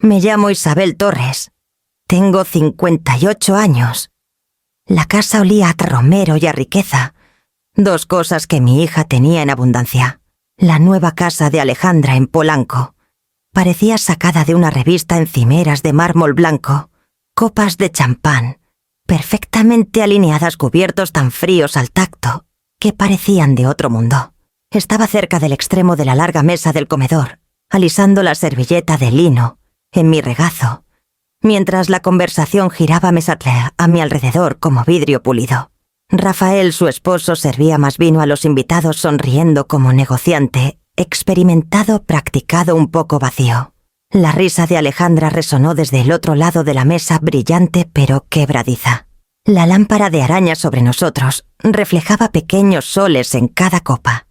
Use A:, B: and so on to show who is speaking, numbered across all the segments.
A: Me llamo Isabel Torres. Tengo 58 años. La casa olía a romero y a riqueza, dos cosas que mi hija tenía en abundancia. La nueva casa de Alejandra en Polanco parecía sacada de una revista en cimeras de mármol blanco, copas de champán, perfectamente alineadas, cubiertos tan fríos al tacto que parecían de otro mundo. Estaba cerca del extremo de la larga mesa del comedor, alisando la servilleta de lino en mi regazo, mientras la conversación giraba a mi alrededor como vidrio pulido. Rafael, su esposo, servía más vino a los invitados sonriendo como negociante, experimentado, practicado, un poco vacío. La risa de Alejandra resonó desde el otro lado de la mesa, brillante pero quebradiza. La lámpara de araña sobre nosotros reflejaba pequeños soles en cada copa.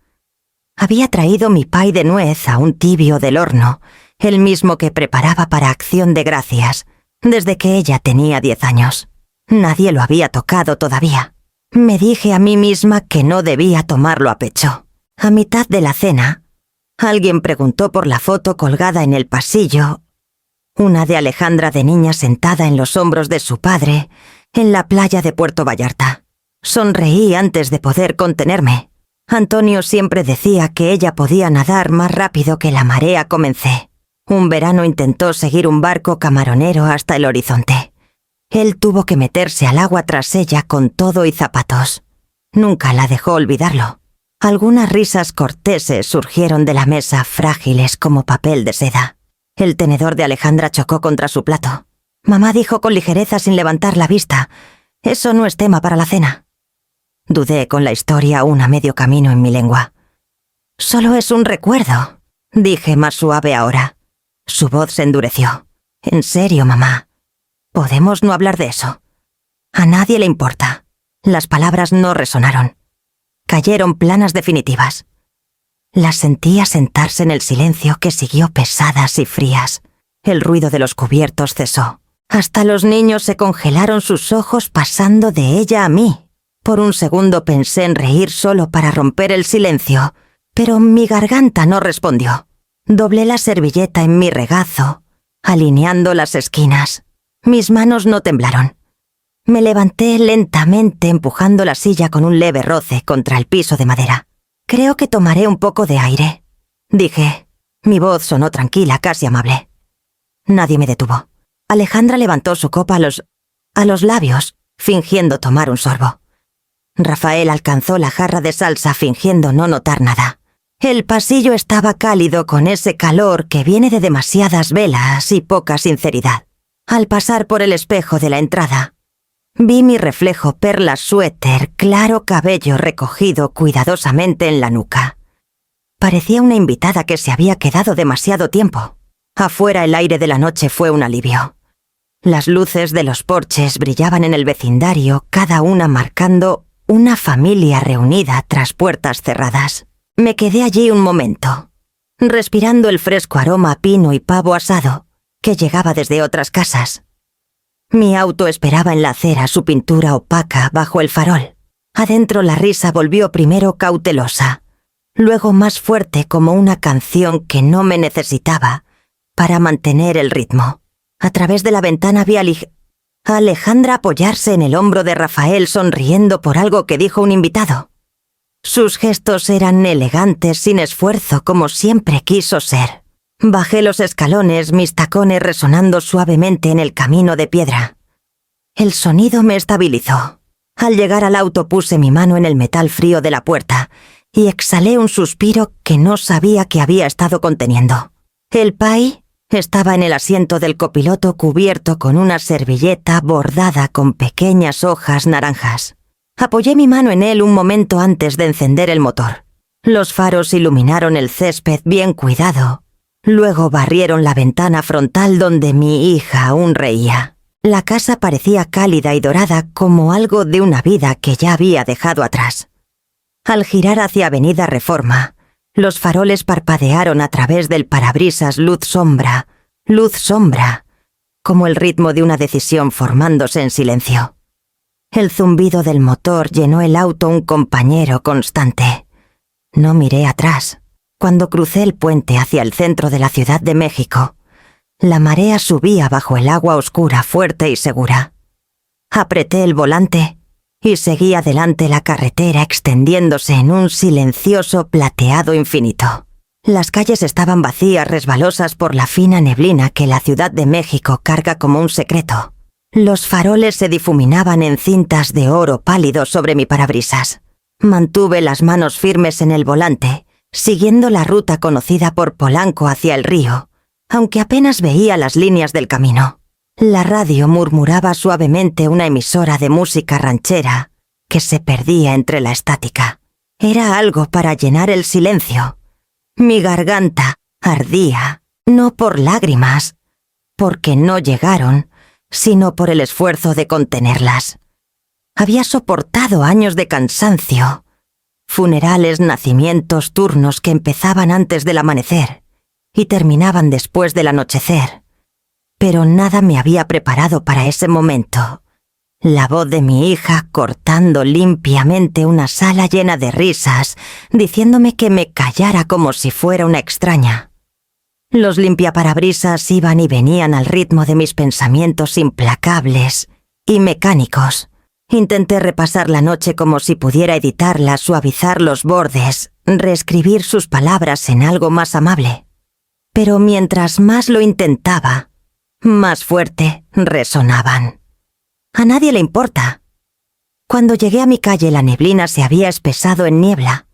A: Había traído mi pay de nuez aún tibio del horno, el mismo que preparaba para Acción de Gracias, desde que ella tenía 10 años. Nadie lo había tocado todavía. Me dije a mí misma que no debía tomarlo a pecho. A mitad de la cena, alguien preguntó por la foto colgada en el pasillo, una de Alejandra de niña sentada en los hombros de su padre, en la playa de Puerto Vallarta. Sonreí antes de poder contenerme. Antonio siempre decía que ella podía nadar más rápido que la marea. Comencé. Un verano intentó seguir un barco camaronero hasta el horizonte. Él tuvo que meterse al agua tras ella con todo y zapatos. Nunca la dejó olvidarlo. Algunas risas corteses surgieron de la mesa, frágiles como papel de seda. El tenedor de Alejandra chocó contra su plato. Mamá dijo con ligereza sin levantar la vista: «Eso no es tema para la cena». Dudé con la historia aún a medio camino en mi lengua. «Solo es un recuerdo», dije más suave ahora. Su voz se endureció. «En serio, mamá. ¿Podemos no hablar de eso? A nadie le importa». Las palabras no resonaron. Cayeron planas definitivas. Las sentía sentarse en el silencio que siguió, pesadas y frías. El ruido de los cubiertos cesó. Hasta los niños se congelaron sus ojos, pasando de ella a mí. Por un segundo pensé en reír solo para romper el silencio, pero mi garganta no respondió. Doblé la servilleta en mi regazo, alineando las esquinas. Mis manos no temblaron. Me levanté lentamente, empujando la silla con un leve roce contra el piso de madera. «Creo que tomaré un poco de aire», dije. Mi voz sonó tranquila, casi amable. Nadie me detuvo. Alejandra levantó su copa a los labios, fingiendo tomar un sorbo. Rafael alcanzó la jarra de salsa, fingiendo no notar nada. El pasillo estaba cálido, con ese calor que viene de demasiadas velas y poca sinceridad. Al pasar por el espejo de la entrada, vi mi reflejo, perla suéter, claro cabello recogido cuidadosamente en la nuca. Parecía una invitada que se había quedado demasiado tiempo. Afuera el aire de la noche fue un alivio. Las luces de los porches brillaban en el vecindario, cada una marcando una familia reunida tras puertas cerradas. Me quedé allí un momento, respirando el fresco aroma a pino y pavo asado que llegaba desde otras casas. Mi auto esperaba en la acera, su pintura opaca bajo el farol. Adentro la risa volvió primero cautelosa, luego más fuerte, como una canción que no me necesitaba para mantener el ritmo. A través de la ventana vi a Alejandra apoyarse en el hombro de Rafael, sonriendo por algo que dijo un invitado. Sus gestos eran elegantes, sin esfuerzo, como siempre quiso ser. Bajé los escalones, mis tacones resonando suavemente en el camino de piedra. El sonido me estabilizó. Al llegar al auto puse mi mano en el metal frío de la puerta y exhalé un suspiro que no sabía que había estado conteniendo. El pay estaba en el asiento del copiloto, cubierto con una servilleta bordada con pequeñas hojas naranjas. Apoyé mi mano en él un momento antes de encender el motor. Los faros iluminaron el césped bien cuidado. Luego barrieron la ventana frontal donde mi hija aún reía. La casa parecía cálida y dorada, como algo de una vida que ya había dejado atrás. Al girar hacia Avenida Reforma, los faroles parpadearon a través del parabrisas, luz-sombra, como el ritmo de una decisión formándose en silencio. El zumbido del motor llenó el auto, un compañero constante. No miré atrás. Cuando crucé el puente hacia el centro de la Ciudad de México, La marea subía bajo el agua oscura, fuerte y segura. Apreté el volante y seguí adelante la carretera extendiéndose en un silencioso plateado infinito. Las calles estaban vacías, resbalosas por la fina neblina que la Ciudad de México carga como un secreto. Los faroles se difuminaban en cintas de oro pálido sobre mi parabrisas. Mantuve las manos firmes en el volante, siguiendo la ruta conocida por Polanco hacia el río, aunque apenas veía las líneas del camino. La radio murmuraba suavemente una emisora de música ranchera que se perdía entre la estática. Era algo para llenar el silencio. Mi garganta ardía, no por lágrimas, porque no llegaron, sino por el esfuerzo de contenerlas. Había soportado años de cansancio, funerales, nacimientos, turnos que empezaban antes del amanecer y terminaban después del anochecer. Pero nada me había preparado para ese momento. La voz de mi hija cortando limpiamente una sala llena de risas, diciéndome que me callara como si fuera una extraña. Los limpiaparabrisas iban y venían al ritmo de mis pensamientos implacables y mecánicos. Intenté repasar la noche como si pudiera editarla, suavizar los bordes, reescribir sus palabras en algo más amable. Pero mientras más lo intentaba, más fuerte resonaban. A nadie le importa. Cuando llegué a mi calle, la neblina se había espesado en niebla.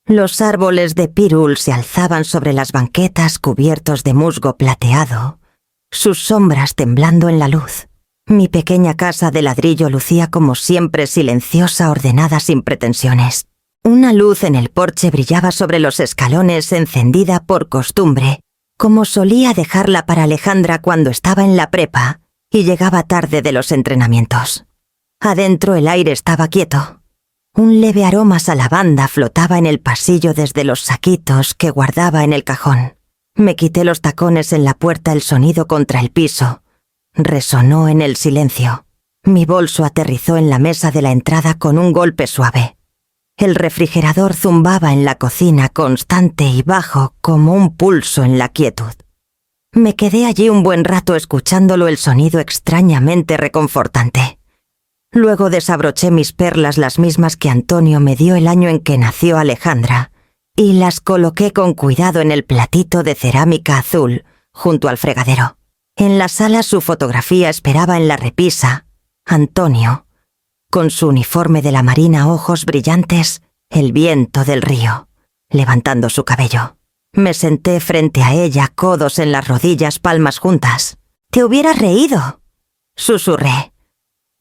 A: Los árboles de pirul se alzaban sobre las banquetas cubiertos de musgo plateado, sus sombras temblando en la luz. Mi pequeña casa de ladrillo lucía como siempre silenciosa, ordenada, sin pretensiones. Una luz en el porche brillaba sobre los escalones, encendida por costumbre, como solía dejarla para Alejandra cuando estaba en la prepa y llegaba tarde de los entrenamientos. Adentro el aire estaba quieto. Un leve aroma a lavanda flotaba en el pasillo desde los saquitos que guardaba en el cajón. Me quité los tacones en la puerta, el sonido contra el piso resonó en el silencio. Mi bolso aterrizó en la mesa de la entrada con un golpe suave. El refrigerador zumbaba en la cocina, constante y bajo como un pulso en la quietud. Me quedé allí un buen rato escuchándolo, el sonido extrañamente reconfortante. Luego desabroché mis perlas, las mismas que Antonio me dio el año en que nació Alejandra, y las coloqué con cuidado en el platito de cerámica azul junto al fregadero. En la sala su fotografía esperaba en la repisa. Antonio, con su uniforme de la marina, ojos brillantes, el viento del río, levantando su cabello. Me senté frente a ella, codos en las rodillas, palmas juntas. «Te hubieras reído», susurré.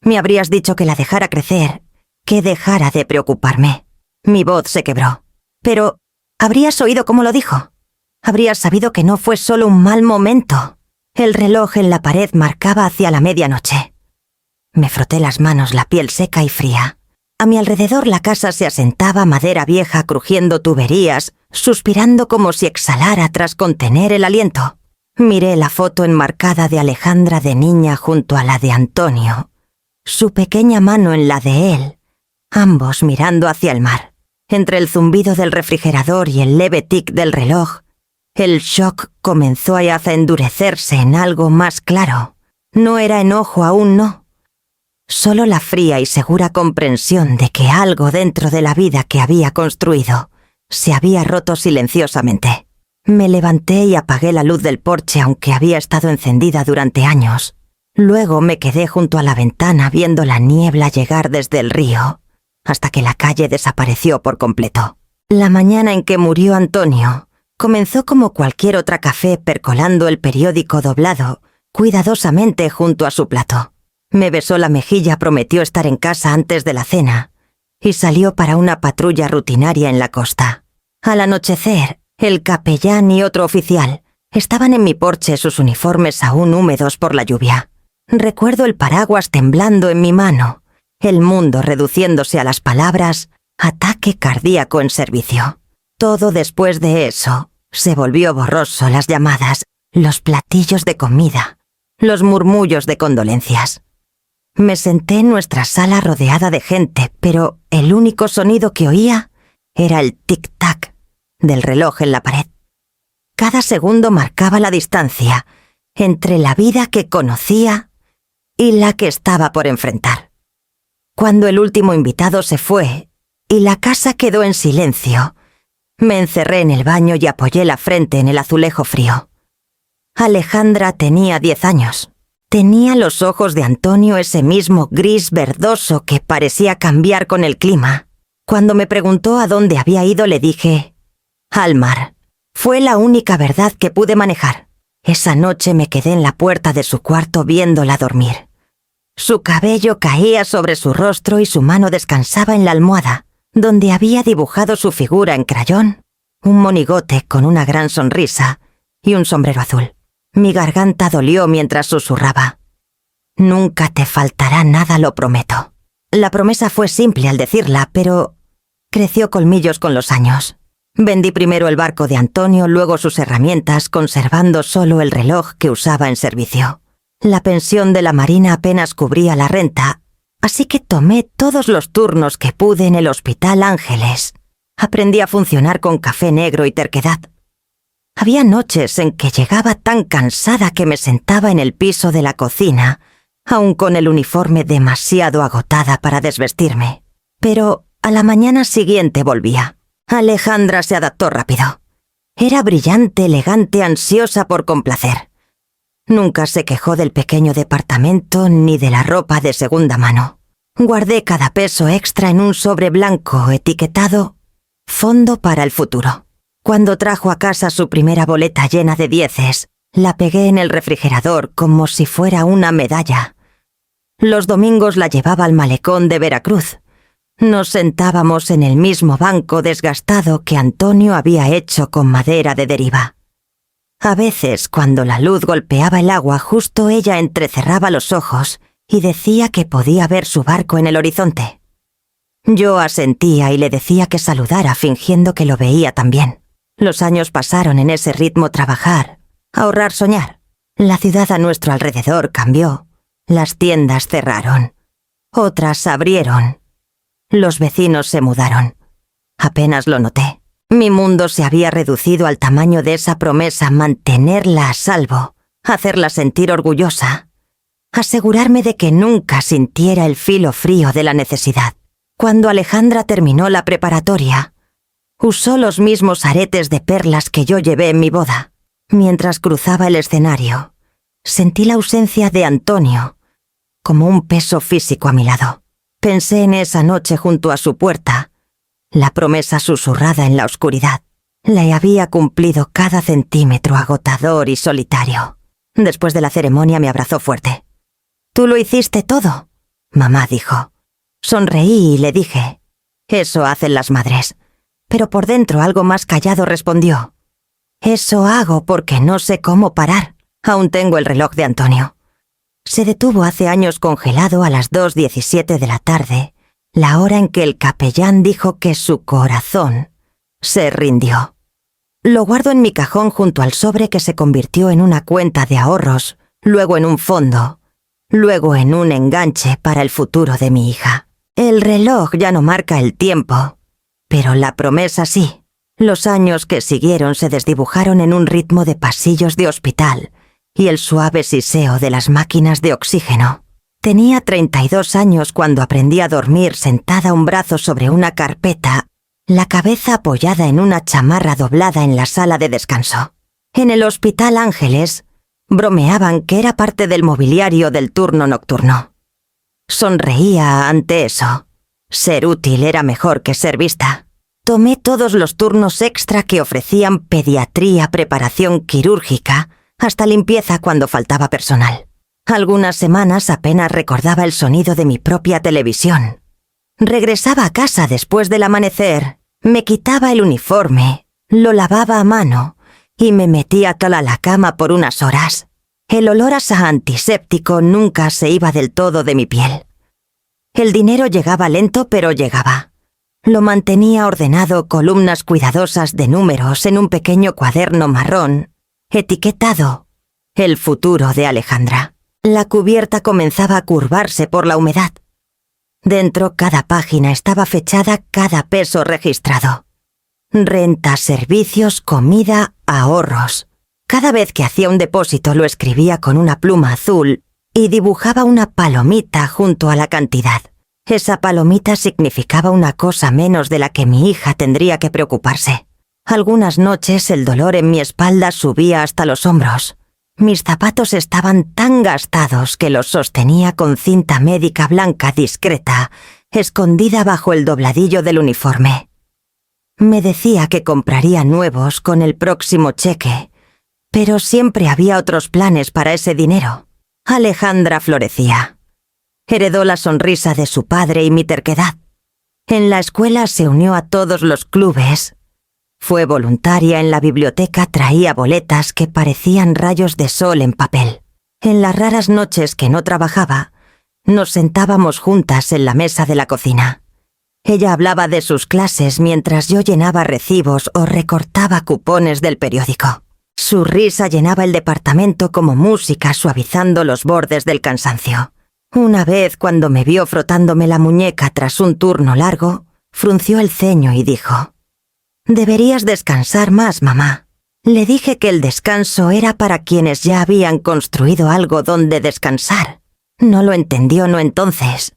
A: «Me habrías dicho que la dejara crecer, que dejara de preocuparme». Mi voz se quebró. «Pero habrías oído cómo lo dijo. Habrías sabido que no fue solo un mal momento». El reloj en la pared marcaba hacia la medianoche. Me froté las manos, la piel seca y fría. A mi alrededor la casa se asentaba, madera vieja crujiendo tuberías, suspirando como si exhalara tras contener el aliento. Miré la foto enmarcada de Alejandra de niña junto a la de Antonio, su pequeña mano en la de él, ambos mirando hacia el mar. Entre el zumbido del refrigerador y el leve tic del reloj, el shock comenzó a endurecerse en algo más claro. No era enojo, aún no. Solo la fría y segura comprensión de que algo dentro de la vida que había construido se había roto silenciosamente. Me levanté y apagué la luz del porche, aunque había estado encendida durante años. Luego me quedé junto a la ventana viendo la niebla llegar desde el río, hasta que la calle desapareció por completo. La mañana en que murió Antonio comenzó como cualquier otra, café percolando el periódico doblado cuidadosamente junto a su plato. Me besó la mejilla, prometió estar en casa antes de la cena y salió para una patrulla rutinaria en la costa. Al anochecer, el capellán y otro oficial estaban en mi porche, sus uniformes aún húmedos por la lluvia. Recuerdo el paraguas temblando en mi mano, el mundo reduciéndose a las palabras «ataque cardíaco en servicio». Todo después de eso se volvió borroso, las llamadas, los platillos de comida, los murmullos de condolencias. Me senté en nuestra sala rodeada de gente, pero el único sonido que oía era el tic-tac del reloj en la pared. Cada segundo marcaba la distancia, entre la vida que conocía y la que estaba por enfrentar. Cuando el último invitado se fue y la casa quedó en silencio, me encerré en el baño y apoyé la frente en el azulejo frío. Alejandra tenía 10 años. Tenía los ojos de Antonio ese mismo gris verdoso que parecía cambiar con el clima. Cuando me preguntó a dónde había ido, le dije: al mar. Fue la única verdad que pude manejar. Esa noche me quedé en la puerta de su cuarto viéndola dormir. Su cabello caía sobre su rostro y su mano descansaba en la almohada, donde había dibujado su figura en crayón, un monigote con una gran sonrisa y un sombrero azul. Mi garganta dolió mientras susurraba: nunca te faltará nada, lo prometo. La promesa fue simple al decirla, pero creció colmillos con los años. Vendí primero el barco de Antonio, luego sus herramientas, conservando solo el reloj que usaba en servicio. La pensión de la Marina apenas cubría la renta, así que tomé todos los turnos que pude en el Hospital Ángeles. Aprendí a funcionar con café negro y terquedad. Había noches en que llegaba tan cansada que me sentaba en el piso de la cocina, aun con el uniforme demasiado agotada para desvestirme. Pero a la mañana siguiente volvía. Alejandra se adaptó rápido. Era brillante, elegante, ansiosa por complacer. Nunca se quejó del pequeño departamento ni de la ropa de segunda mano. Guardé cada peso extra en un sobre blanco etiquetado «Fondo para el futuro». Cuando trajo a casa su primera boleta llena de 10, la pegué en el refrigerador como si fuera una medalla. Los domingos la llevaba al malecón de Veracruz. Nos sentábamos en el mismo banco desgastado que Antonio había hecho con madera de deriva. A veces, cuando la luz golpeaba el agua, justo ella entrecerraba los ojos y decía que podía ver su barco en el horizonte. Yo asentía y le decía que saludara, fingiendo que lo veía también. Los años pasaron en ese ritmo: trabajar, ahorrar, soñar. La ciudad a nuestro alrededor cambió. Las tiendas cerraron. Otras abrieron. Los vecinos se mudaron. Apenas lo noté. Mi mundo se había reducido al tamaño de esa promesa: mantenerla a salvo, hacerla sentir orgullosa, asegurarme de que nunca sintiera el filo frío de la necesidad. Cuando Alejandra terminó la preparatoria, usó los mismos aretes de perlas que yo llevé en mi boda. Mientras cruzaba el escenario, sentí la ausencia de Antonio, como un peso físico a mi lado. Pensé en esa noche junto a su puerta, la promesa susurrada en la oscuridad. Le había cumplido cada centímetro agotador y solitario. Después de la ceremonia me abrazó fuerte. «Tú lo hiciste todo», mamá dijo. Sonreí y le dije: «Eso hacen las madres». Pero por dentro algo más callado respondió: «Eso hago porque no sé cómo parar. Aún tengo el reloj de Antonio». Se detuvo hace años congelado a las 2:17 de la tarde, la hora en que el capellán dijo que su corazón se rindió. Lo guardo en mi cajón junto al sobre que se convirtió en una cuenta de ahorros, luego en un fondo, luego en un enganche para el futuro de mi hija. El reloj ya no marca el tiempo, pero la promesa sí. Los años que siguieron se desdibujaron en un ritmo de pasillos de hospital y el suave siseo de las máquinas de oxígeno. Tenía 32 años cuando aprendí a dormir sentada un brazo sobre una carpeta, la cabeza apoyada en una chamarra doblada en la sala de descanso. En el Hospital Ángeles bromeaban que era parte del mobiliario del turno nocturno. Sonreía ante eso. Ser útil era mejor que ser vista. Tomé todos los turnos extra que ofrecían pediatría, preparación quirúrgica, hasta limpieza cuando faltaba personal. Algunas semanas apenas recordaba el sonido de mi propia televisión. Regresaba a casa después del amanecer, me quitaba el uniforme, lo lavaba a mano y me metía a la cama por unas horas. El olor a antiséptico nunca se iba del todo de mi piel. El dinero llegaba lento, pero llegaba. Lo mantenía ordenado, columnas cuidadosas de números en un pequeño cuaderno marrón, etiquetado «El futuro de Alejandra». La cubierta comenzaba a curvarse por la humedad. Dentro cada página estaba fechada, cada peso registrado. Renta, servicios, comida, ahorros. Cada vez que hacía un depósito lo escribía con una pluma azul y dibujaba una palomita junto a la cantidad. Esa palomita significaba una cosa menos de la que mi hija tendría que preocuparse. Algunas noches el dolor en mi espalda subía hasta los hombros. Mis zapatos estaban tan gastados que los sostenía con cinta médica blanca discreta, escondida bajo el dobladillo del uniforme. Me decía que compraría nuevos con el próximo cheque, pero siempre había otros planes para ese dinero. Alejandra florecía. Heredó la sonrisa de su padre y mi terquedad. En la escuela se unió a todos los clubes. Fue voluntaria en la biblioteca, traía boletas que parecían rayos de sol en papel. En las raras noches que no trabajaba, nos sentábamos juntas en la mesa de la cocina. Ella hablaba de sus clases mientras yo llenaba recibos o recortaba cupones del periódico. Su risa llenaba el departamento como música, suavizando los bordes del cansancio. Una vez, cuando me vio frotándome la muñeca tras un turno largo, frunció el ceño y dijo: «Deberías descansar más, mamá». Le dije que el descanso era para quienes ya habían construido algo donde descansar. No lo entendió no entonces.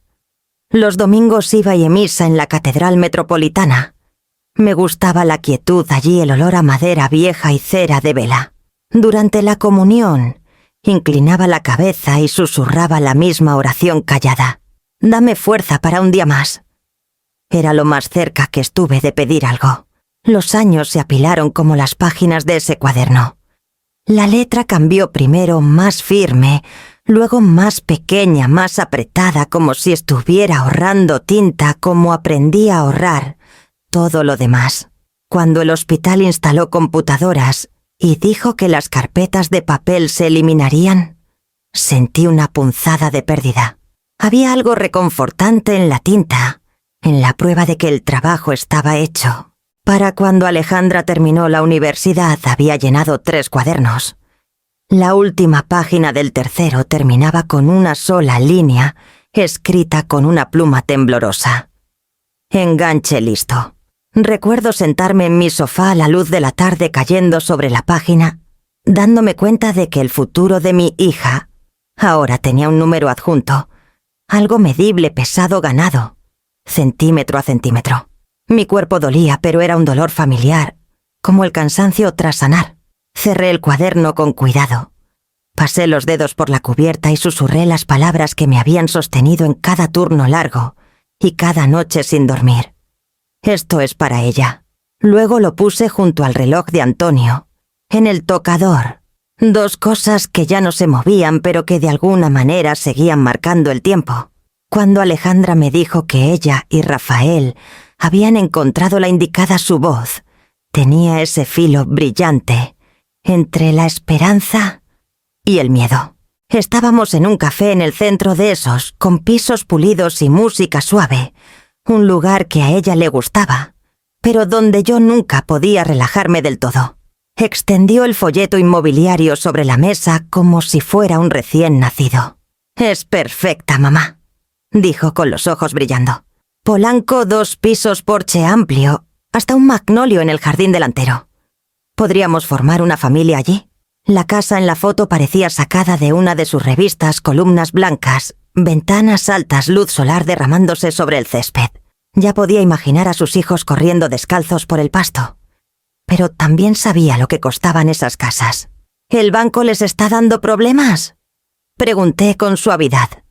A: Los domingos iba a misa en la Catedral Metropolitana. Me gustaba la quietud allí, el olor a madera vieja y cera de vela. Durante la comunión, inclinaba la cabeza y susurraba la misma oración callada: «Dame fuerza para un día más». Era lo más cerca que estuve de pedir algo. Los años se apilaron como las páginas de ese cuaderno. La letra cambió primero más firme, luego más pequeña, más apretada, como si estuviera ahorrando tinta, como aprendí a ahorrar todo lo demás. Cuando el hospital instaló computadoras y dijo que las carpetas de papel se eliminarían, sentí una punzada de pérdida. Había algo reconfortante en la tinta, en la prueba de que el trabajo estaba hecho. Para cuando Alejandra terminó la universidad había llenado 3 cuadernos. La última página del tercero terminaba con una sola línea, escrita con una pluma temblorosa: «Enganche listo». Recuerdo sentarme en mi sofá a la luz de la tarde cayendo sobre la página, dándome cuenta de que el futuro de mi hija ahora tenía un número adjunto, algo medible, pesado, ganado, centímetro a centímetro. Mi cuerpo dolía, pero era un dolor familiar, como el cansancio tras sanar. Cerré el cuaderno con cuidado. Pasé los dedos por la cubierta y susurré las palabras que me habían sostenido en cada turno largo y cada noche sin dormir. «Esto es para ella». Luego lo puse junto al reloj de Antonio, en el tocador. 2 cosas que ya no se movían, pero que de alguna manera seguían marcando el tiempo. Cuando Alejandra me dijo que ella y Rafael habían encontrado la indicada, su voz tenía ese filo brillante entre la esperanza y el miedo. Estábamos en un café en el centro de esos, con pisos pulidos y música suave, un lugar que a ella le gustaba, pero donde yo nunca podía relajarme del todo. Extendió el folleto inmobiliario sobre la mesa como si fuera un recién nacido. «Es perfecta, mamá», dijo con los ojos brillando. «Polanco, 2 pisos, porche amplio, hasta un magnolio en el jardín delantero. Podríamos formar una familia allí». La casa en la foto parecía sacada de una de sus revistas, columnas blancas, ventanas altas, luz solar derramándose sobre el césped. Ya podía imaginar a sus hijos corriendo descalzos por el pasto. Pero también sabía lo que costaban esas casas. «¿El banco les está dando problemas?», pregunté con suavidad.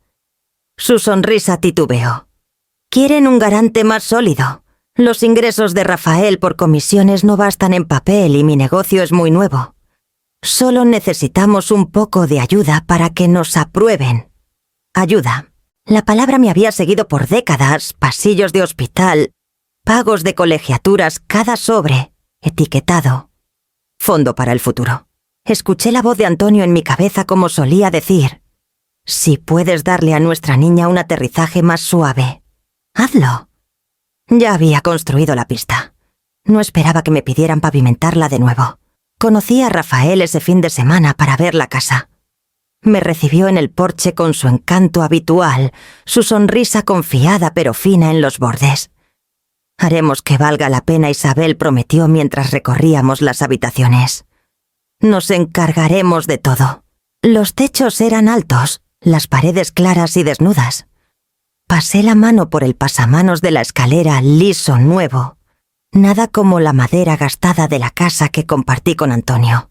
A: Su sonrisa titubeó. «Quieren un garante más sólido. Los ingresos de Rafael por comisiones no bastan en papel y mi negocio es muy nuevo. Solo necesitamos un poco de ayuda para que nos aprueben». Ayuda. La palabra me había seguido por décadas, pasillos de hospital, pagos de colegiaturas, cada sobre, etiquetado: «Fondo para el futuro». Escuché la voz de Antonio en mi cabeza como solía decir: «Si puedes darle a nuestra niña un aterrizaje más suave, hazlo». Ya había construido la pista. No esperaba que me pidieran pavimentarla de nuevo. Conocí a Rafael ese fin de semana para ver la casa. Me recibió en el porche con su encanto habitual, su sonrisa confiada pero fina en los bordes. «Haremos que valga la pena», Isabel prometió mientras recorríamos las habitaciones. Nos encargaremos de todo. Los techos eran altos, las paredes claras y desnudas. Pasé la mano por el pasamanos de la escalera liso nuevo, nada como la madera gastada de la casa que compartí con Antonio.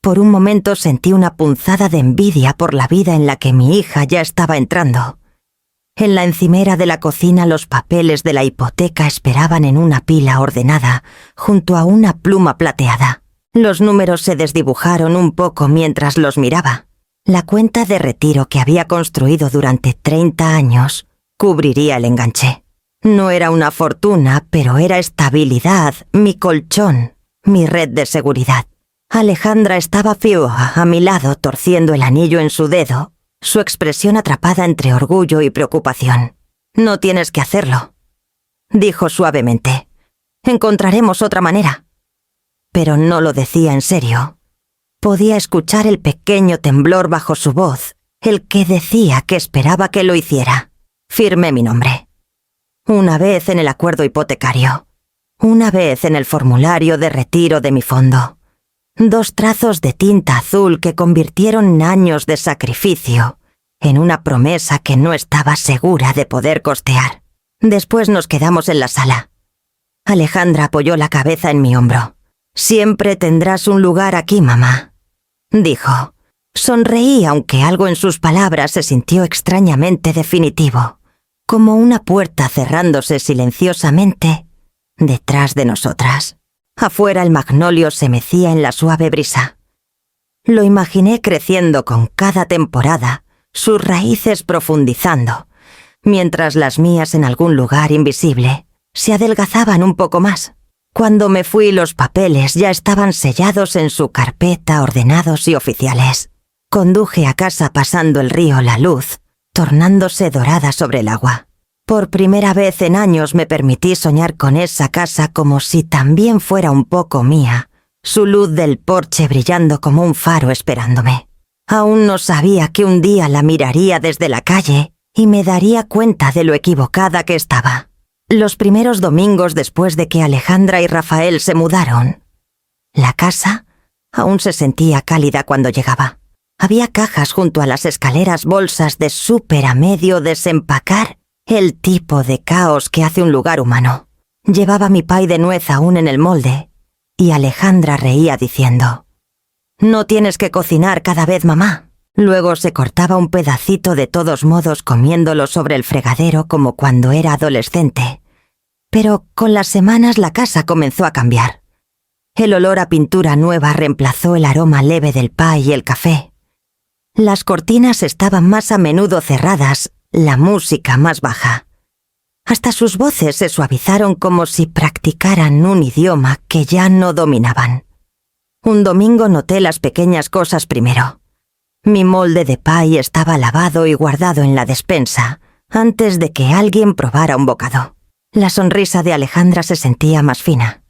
A: Por un momento sentí una punzada de envidia por la vida en la que mi hija ya estaba entrando. En la encimera de la cocina los papeles de la hipoteca esperaban en una pila ordenada, junto a una pluma plateada. Los números se desdibujaron un poco mientras los miraba. La cuenta de retiro que había construido durante 30 años cubriría el enganche. No era una fortuna, pero era estabilidad, mi colchón, mi red de seguridad. Alejandra estaba fioja a mi lado, torciendo el anillo en su dedo, su expresión atrapada entre orgullo y preocupación. «No tienes que hacerlo», dijo suavemente. «Encontraremos otra manera». Pero no lo decía en serio. Podía escuchar el pequeño temblor bajo su voz, el que decía que esperaba que lo hiciera. Firmé mi nombre. Una vez en el acuerdo hipotecario. Una vez en el formulario de retiro de mi fondo. 2 trazos de tinta azul que convirtieron años de sacrificio en una promesa que no estaba segura de poder costear. Después nos quedamos en la sala. Alejandra apoyó la cabeza en mi hombro. «Siempre tendrás un lugar aquí, mamá», dijo. Sonreí, aunque algo en sus palabras se sintió extrañamente definitivo, como una puerta cerrándose silenciosamente detrás de nosotras. Afuera el magnolio se mecía en la suave brisa. Lo imaginé creciendo con cada temporada, sus raíces profundizando, mientras las mías en algún lugar invisible se adelgazaban un poco más. Cuando me fui, los papeles ya estaban sellados en su carpeta, ordenados y oficiales. Conduje a casa pasando el río La Luz, tornándose dorada sobre el agua. Por primera vez en años me permití soñar con esa casa como si también fuera un poco mía, su luz del porche brillando como un faro esperándome. Aún no sabía que un día la miraría desde la calle y me daría cuenta de lo equivocada que estaba. Los primeros domingos después de que Alejandra y Rafael se mudaron, la casa aún se sentía cálida cuando llegaba. Había cajas junto a las escaleras, bolsas de súper a medio desempacar, el tipo de caos que hace un lugar humano. Llevaba mi pay de nuez aún en el molde, y Alejandra reía diciendo: «No tienes que cocinar cada vez, mamá». Luego se cortaba un pedacito de todos modos comiéndolo sobre el fregadero como cuando era adolescente. Pero con las semanas la casa comenzó a cambiar. El olor a pintura nueva reemplazó el aroma leve del pay y el café. Las cortinas estaban más a menudo cerradas, la música más baja. Hasta sus voces se suavizaron como si practicaran un idioma que ya no dominaban. Un domingo noté las pequeñas cosas primero. Mi molde de pay estaba lavado y guardado en la despensa antes de que alguien probara un bocado. La sonrisa de Alejandra se sentía más fina.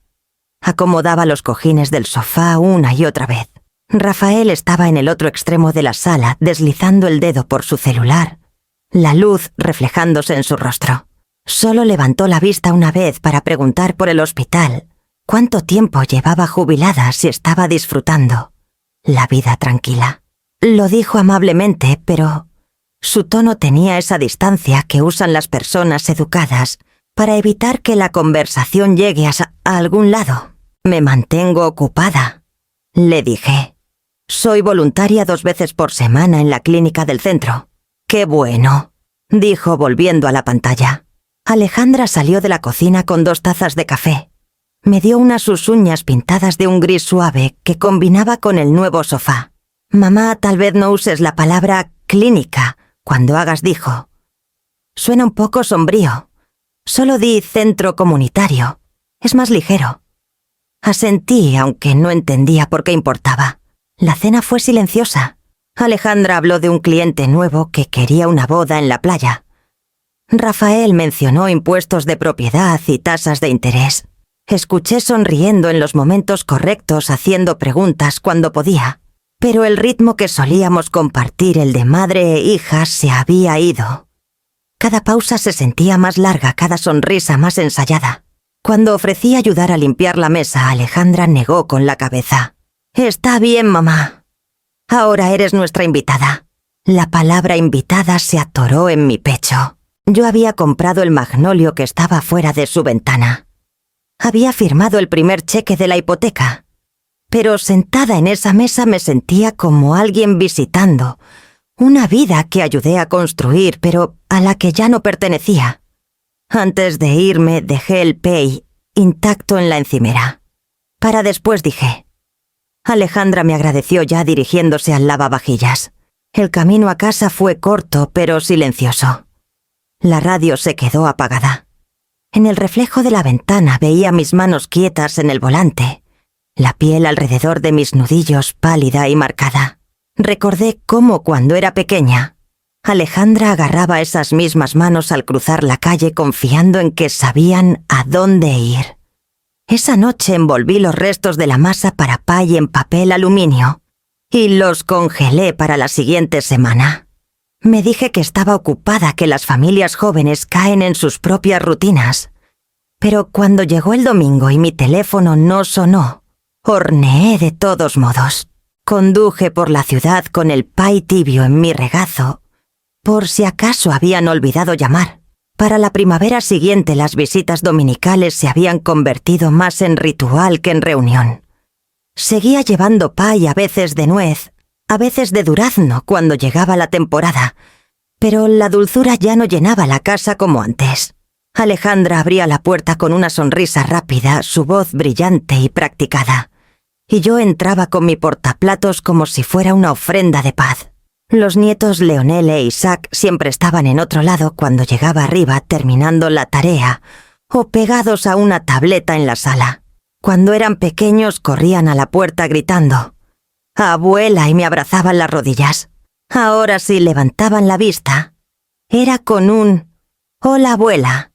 A: Acomodaba los cojines del sofá una y otra vez. Rafael estaba en el otro extremo de la sala, deslizando el dedo por su celular, la luz reflejándose en su rostro. Solo levantó la vista una vez para preguntar por el hospital, cuánto tiempo llevaba jubilada si estaba disfrutando la vida tranquila. Lo dijo amablemente, pero su tono tenía esa distancia que usan las personas educadas para evitar que la conversación llegue a algún lado. «Me mantengo ocupada», le dije. «Soy voluntaria 2 veces por semana en la clínica del centro». «Qué bueno», dijo volviendo a la pantalla. Alejandra salió de la cocina con 2 tazas de café. Me dio sus uñas pintadas de un gris suave que combinaba con el nuevo sofá. «Mamá, tal vez no uses la palabra clínica cuando hagas», dijo. «Suena un poco sombrío. Solo di centro comunitario. Es más ligero». Asentí, aunque no entendía por qué importaba. La cena fue silenciosa. Alejandra habló de un cliente nuevo que quería una boda en la playa. Rafael mencionó impuestos de propiedad y tasas de interés. Escuché sonriendo en los momentos correctos, haciendo preguntas cuando podía. Pero el ritmo que solíamos compartir, el de madre e hija, se había ido. Cada pausa se sentía más larga, cada sonrisa más ensayada. Cuando ofrecí ayudar a limpiar la mesa, Alejandra negó con la cabeza. Está bien, mamá. Ahora eres nuestra invitada. La palabra invitada se atoró en mi pecho. Yo había comprado el magnolio que estaba fuera de su ventana. Había firmado el primer cheque de la hipoteca. Pero sentada en esa mesa me sentía como alguien visitando una vida que ayudé a construir, pero a la que ya no pertenecía. Antes de irme dejé el pay intacto en la encimera. Para después dije. Alejandra me agradeció ya dirigiéndose al lavavajillas. El camino a casa fue corto, pero silencioso. La radio se quedó apagada. En el reflejo de la ventana veía mis manos quietas en el volante, la piel alrededor de mis nudillos pálida y marcada. Recordé cómo cuando era pequeña, Alejandra agarraba esas mismas manos al cruzar la calle confiando en que sabían a dónde ir. Esa noche envolví los restos de la masa para pay en papel aluminio y los congelé para la siguiente semana. Me dije que estaba ocupada, que las familias jóvenes caen en sus propias rutinas. Pero cuando llegó el domingo y mi teléfono no sonó, horneé de todos modos. Conduje por la ciudad con el pay tibio en mi regazo, por si acaso habían olvidado llamar. Para la primavera siguiente las visitas dominicales se habían convertido más en ritual que en reunión. Seguía llevando pay a veces de nuez, a veces de durazno cuando llegaba la temporada, pero la dulzura ya no llenaba la casa como antes. Alejandra abría la puerta con una sonrisa rápida, su voz brillante y practicada, y yo entraba con mi portaplatos como si fuera una ofrenda de paz. Los nietos Leonel e Isaac siempre estaban en otro lado cuando llegaba arriba terminando la tarea o pegados a una tableta en la sala. Cuando eran pequeños corrían a la puerta gritando «¡Abuela!» y me abrazaban las rodillas. Ahora si levantaban la vista, era con un «¡Hola, abuela!»,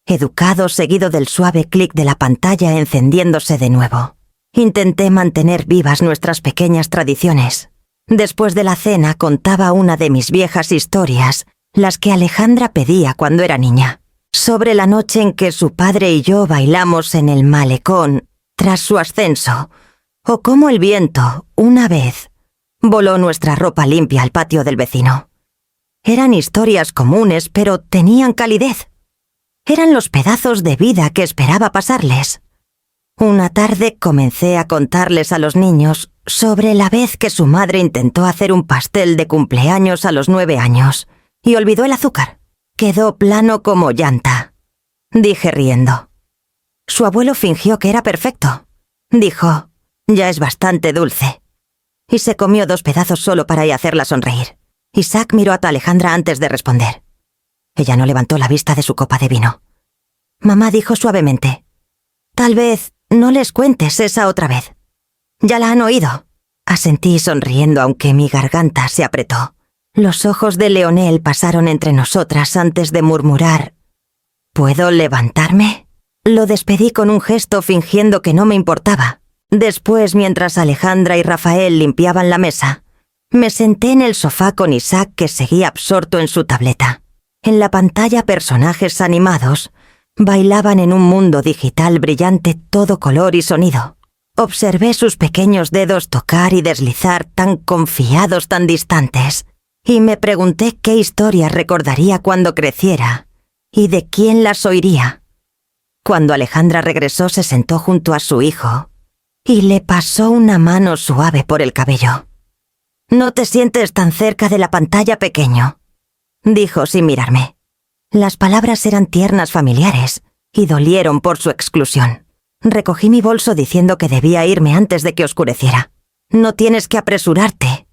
A: educado seguido del suave clic de la pantalla encendiéndose de nuevo. Intenté mantener vivas nuestras pequeñas tradiciones. Después de la cena contaba una de mis viejas historias, las que Alejandra pedía cuando era niña, sobre la noche en que su padre y yo bailamos en el malecón tras su ascenso, o cómo el viento, una vez, voló nuestra ropa limpia al patio del vecino. Eran historias comunes, pero tenían calidez. Eran los pedazos de vida que esperaba pasarles. Una tarde comencé a contarles a los niños sobre la vez que su madre intentó hacer un pastel de cumpleaños a los 9 años y olvidó el azúcar. Quedó plano como llanta. Dije riendo. Su abuelo fingió que era perfecto. Dijo, ya es bastante dulce. Y se comió 2 pedazos solo para hacerla sonreír. Isaac miró a Alejandra antes de responder. Ella no levantó la vista de su copa de vino. Mamá dijo suavemente, tal vez no les cuentes esa otra vez. Ya la han oído. Asentí sonriendo aunque mi garganta se apretó. Los ojos de Leonel pasaron entre nosotras antes de murmurar ¿puedo levantarme? Lo despedí con un gesto fingiendo que no me importaba. Después, mientras Alejandra y Rafael limpiaban la mesa, me senté en el sofá con Isaac que seguía absorto en su tableta. En la pantalla personajes animados bailaban en un mundo digital brillante todo color y sonido. Observé sus pequeños dedos tocar y deslizar tan confiados, tan distantes, y me pregunté qué historias recordaría cuando creciera y de quién las oiría. Cuando Alejandra regresó se sentó junto a su hijo y le pasó una mano suave por el cabello. «No te sientes tan cerca de la pantalla, pequeño», dijo sin mirarme. Las palabras eran tiernas, familiares, y dolieron por su exclusión. Recogí mi bolso diciendo que debía irme antes de que oscureciera. «No tienes que apresurarte»,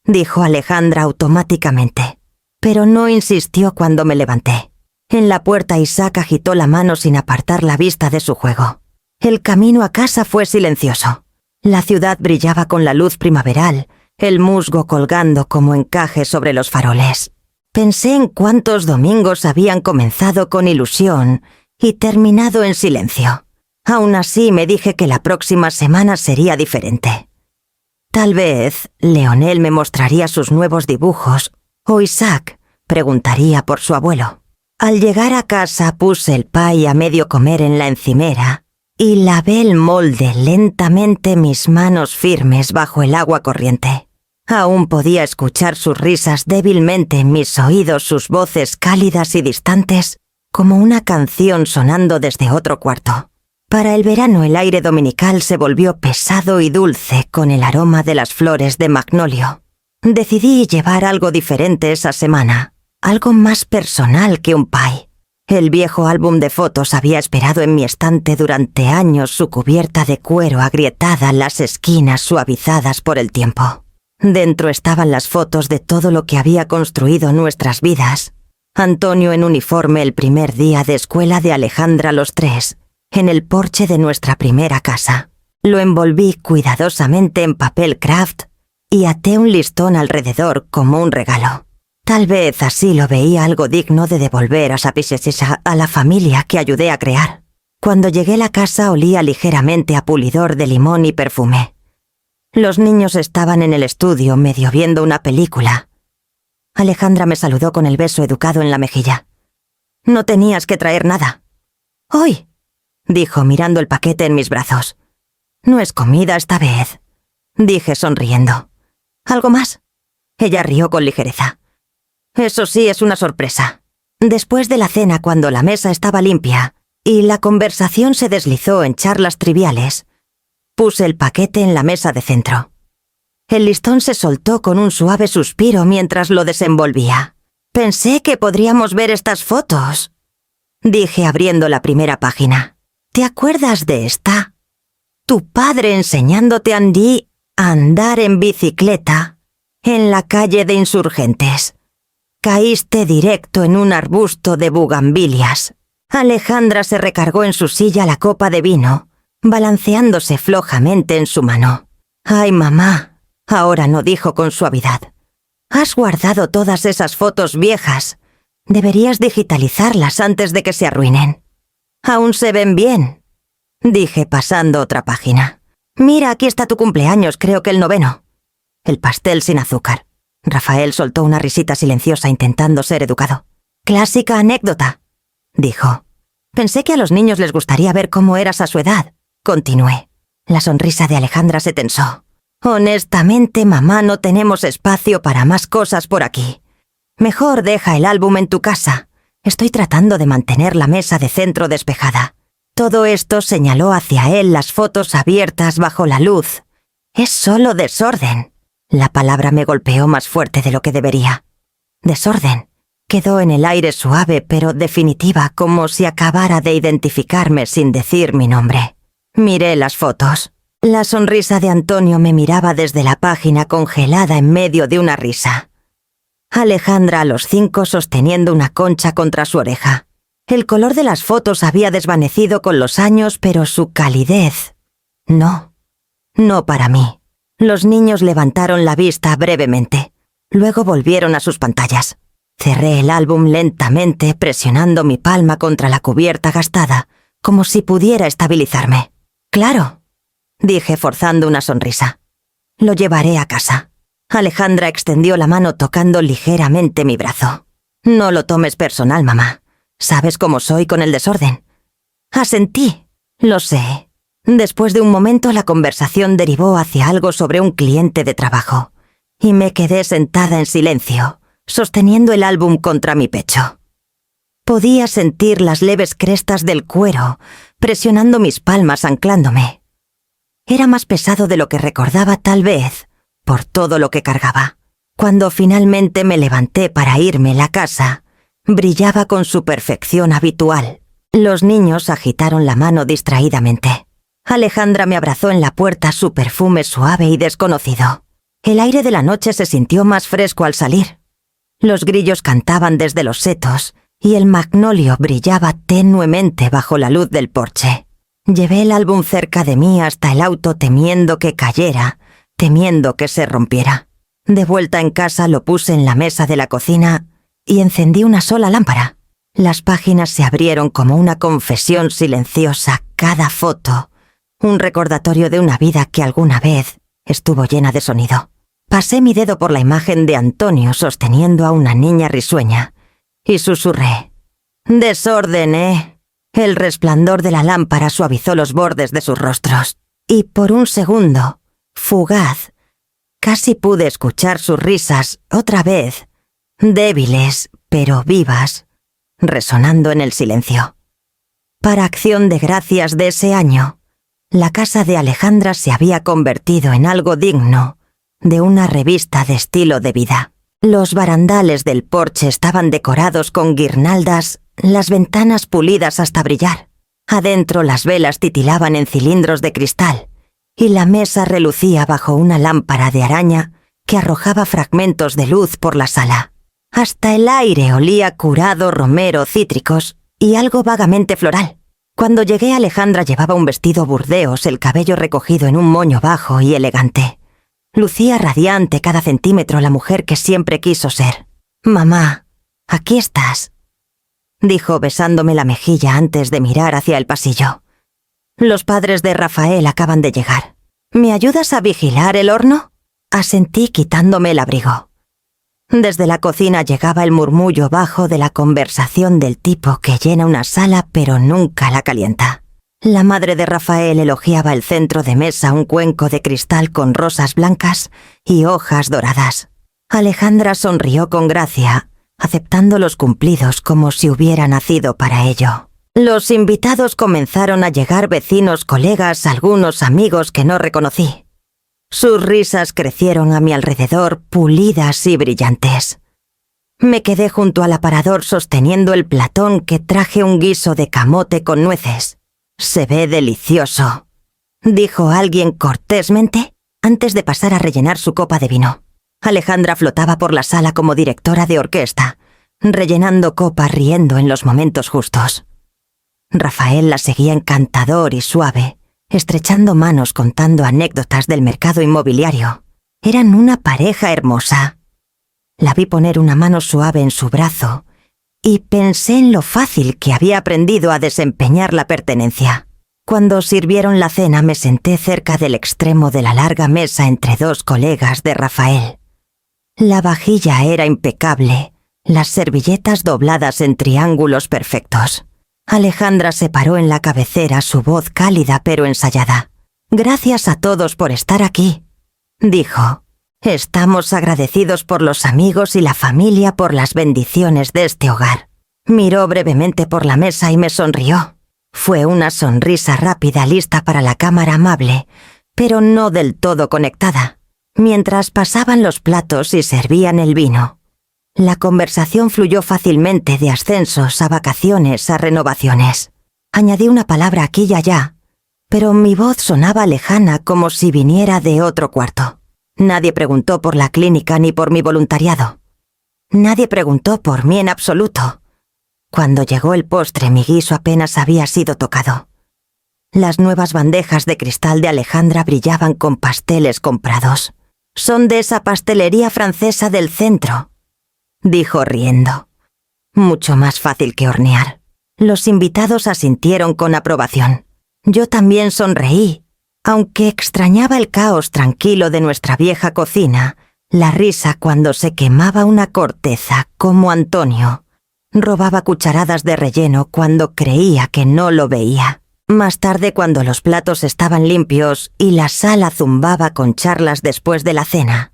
A: dijo Alejandra automáticamente, pero no insistió cuando me levanté. En la puerta Isaac agitó la mano sin apartar la vista de su juego. El camino a casa fue silencioso. La ciudad brillaba con la luz primaveral, el musgo colgando como encaje sobre los faroles. Pensé en cuántos domingos habían comenzado con ilusión y terminado en silencio. Aún así me dije que la próxima semana sería diferente. Tal vez Leonel me mostraría sus nuevos dibujos o Isaac preguntaría por su abuelo. Al llegar a casa puse el pay a medio comer en la encimera y lavé el molde lentamente, mis manos firmes bajo el agua corriente. Aún podía escuchar sus risas débilmente en mis oídos, sus voces cálidas y distantes, como una canción sonando desde otro cuarto. Para el verano el aire dominical se volvió pesado y dulce con el aroma de las flores de magnolio. Decidí llevar algo diferente esa semana, algo más personal que un pie. El viejo álbum de fotos había esperado en mi estante durante años, su cubierta de cuero agrietada, las esquinas suavizadas por el tiempo. Dentro estaban las fotos de todo lo que había construido nuestras vidas. Antonio en uniforme el primer día de escuela de Alejandra los tres, en el porche de nuestra primera casa. Lo envolví cuidadosamente en papel craft y até un listón alrededor como un regalo. Tal vez así lo veía algo digno de devolver a la familia que ayudé a crear. Cuando llegué a la casa olía ligeramente a pulidor de limón y perfume. Los niños estaban en el estudio medio viendo una película. Alejandra me saludó con el beso educado en la mejilla. «No tenías que traer nada». «Hoy», dijo mirando el paquete en mis brazos. «No es comida esta vez», dije sonriendo. «¿Algo más?» Ella rió con ligereza. «Eso sí es una sorpresa». Después de la cena, cuando la mesa estaba limpia y la conversación se deslizó en charlas triviales, puse el paquete en la mesa de centro. El listón se soltó con un suave suspiro mientras lo desenvolvía. «Pensé que podríamos ver estas fotos», dije abriendo la primera página. «¿Te acuerdas de esta? Tu padre enseñándote a Andy a andar en bicicleta en la calle de Insurgentes. Caíste directo en un arbusto de bugambilias». Alejandra se recargó en su silla la copa de vino, balanceándose flojamente en su mano. «Ay, mamá», ahora no, dijo con suavidad. «Has guardado todas esas fotos viejas. Deberías digitalizarlas antes de que se arruinen». «Aún se ven bien», dije pasando otra página. «Mira, aquí está tu cumpleaños, creo que el 9º. El pastel sin azúcar». Rafael soltó una risita silenciosa intentando ser educado. «Clásica anécdota», dijo. «Pensé que a los niños les gustaría ver cómo eras a su edad», continué. La sonrisa de Alejandra se tensó. «Honestamente, mamá, no tenemos espacio para más cosas por aquí. Mejor deja el álbum en tu casa. Estoy tratando de mantener la mesa de centro despejada». Todo esto señaló hacia él, las fotos abiertas bajo la luz. «Es solo desorden». La palabra me golpeó más fuerte de lo que debería. Desorden. Quedó en el aire suave pero definitiva, como si acabara de identificarme sin decir mi nombre. Miré las fotos. La sonrisa de Antonio me miraba desde la página congelada en medio de una risa. Alejandra a los 5 sosteniendo una concha contra su oreja. El color de las fotos había desvanecido con los años, pero su calidez... No para mí. Los niños levantaron la vista brevemente. Luego volvieron a sus pantallas. Cerré el álbum lentamente, presionando mi palma contra la cubierta gastada, como si pudiera estabilizarme. «Claro», dije forzando una sonrisa. «Lo llevaré a casa». Alejandra extendió la mano tocando ligeramente mi brazo. «No lo tomes personal, mamá. Sabes cómo soy con el desorden». Asentí. «Lo sé». Después de un momento la conversación derivó hacia algo sobre un cliente de trabajo, y me quedé sentada en silencio, sosteniendo el álbum contra mi pecho. Podía sentir las leves crestas del cuero, presionando mis palmas, anclándome. Era más pesado de lo que recordaba, tal vez, por todo lo que cargaba. Cuando finalmente me levanté para irme a la casa, brillaba con su perfección habitual. Los niños agitaron la mano distraídamente. Alejandra me abrazó en la puerta, su perfume suave y desconocido. El aire de la noche se sintió más fresco al salir. Los grillos cantaban desde los setos y el magnolio brillaba tenuemente bajo la luz del porche. Llevé el álbum cerca de mí hasta el auto temiendo que cayera, temiendo que se rompiera. De vuelta en casa lo puse en la mesa de la cocina y encendí una sola lámpara. Las páginas se abrieron como una confesión silenciosa, cada foto, un recordatorio de una vida que alguna vez estuvo llena de sonido. Pasé mi dedo por la imagen de Antonio sosteniendo a una niña risueña y susurré: «Desorden, ¿eh? El resplandor de la lámpara suavizó los bordes de sus rostros, y por un segundo, fugaz, casi pude escuchar sus risas otra vez, débiles pero vivas, resonando en el silencio. Para Acción de Gracias de ese año, la casa de Alejandra se había convertido en algo digno de una revista de estilo de vida. Los barandales del porche estaban decorados con guirnaldas, las ventanas pulidas hasta brillar. Adentro las velas titilaban en cilindros de cristal y la mesa relucía bajo una lámpara de araña que arrojaba fragmentos de luz por la sala. Hasta el aire olía curado romero, cítricos y algo vagamente floral. Cuando llegué, Alejandra llevaba un vestido burdeos, el cabello recogido en un moño bajo y elegante. Lucía radiante cada centímetro la mujer que siempre quiso ser. «Mamá, aquí estás», dijo besándome la mejilla antes de mirar hacia el pasillo. «Los padres de Rafael acaban de llegar. ¿Me ayudas a vigilar el horno?», asentí quitándome el abrigo. Desde la cocina llegaba el murmullo bajo de la conversación del tipo que llena una sala pero nunca la calienta. La madre de Rafael elogiaba el centro de mesa, un cuenco de cristal con rosas blancas y hojas doradas. Alejandra sonrió con gracia, aceptando los cumplidos como si hubiera nacido para ello. Los invitados comenzaron a llegar, vecinos, colegas, algunos amigos que no reconocí. Sus risas crecieron a mi alrededor, pulidas y brillantes. Me quedé junto al aparador sosteniendo el platón que traje, un guiso de camote con nueces. «Se ve delicioso», dijo alguien cortésmente antes de pasar a rellenar su copa de vino. Alejandra flotaba por la sala como directora de orquesta, rellenando copas, riendo en los momentos justos. Rafael la seguía encantador y suave, estrechando manos contando anécdotas del mercado inmobiliario. Eran una pareja hermosa. La vi poner una mano suave en su brazo y pensé en lo fácil que había aprendido a desempeñar la pertenencia. Cuando sirvieron la cena me senté cerca del extremo de la larga mesa entre dos colegas de Rafael. La vajilla era impecable, las servilletas dobladas en triángulos perfectos. Alejandra se paró en la cabecera, su voz cálida pero ensayada. «Gracias a todos por estar aquí», dijo. «Estamos agradecidos por los amigos y la familia por las bendiciones de este hogar». Miró brevemente por la mesa y me sonrió. Fue una sonrisa rápida, lista para la cámara amable, pero no del todo conectada. Mientras pasaban los platos y servían el vino, la conversación fluyó fácilmente, de ascensos a vacaciones a renovaciones. Añadí una palabra aquí y allá, pero mi voz sonaba lejana, como si viniera de otro cuarto. Nadie preguntó por la clínica ni por mi voluntariado. Nadie preguntó por mí en absoluto. Cuando llegó el postre, mi guiso apenas había sido tocado. Las nuevas bandejas de cristal de Alejandra brillaban con pasteles comprados. «Son de esa pastelería francesa del centro», dijo riendo. «Mucho más fácil que hornear». Los invitados asintieron con aprobación. Yo también sonreí. Aunque extrañaba el caos tranquilo de nuestra vieja cocina, la risa cuando se quemaba una corteza, como Antonio. Robaba cucharadas de relleno cuando creía que no lo veía. Más tarde, cuando los platos estaban limpios y la sala zumbaba con charlas después de la cena,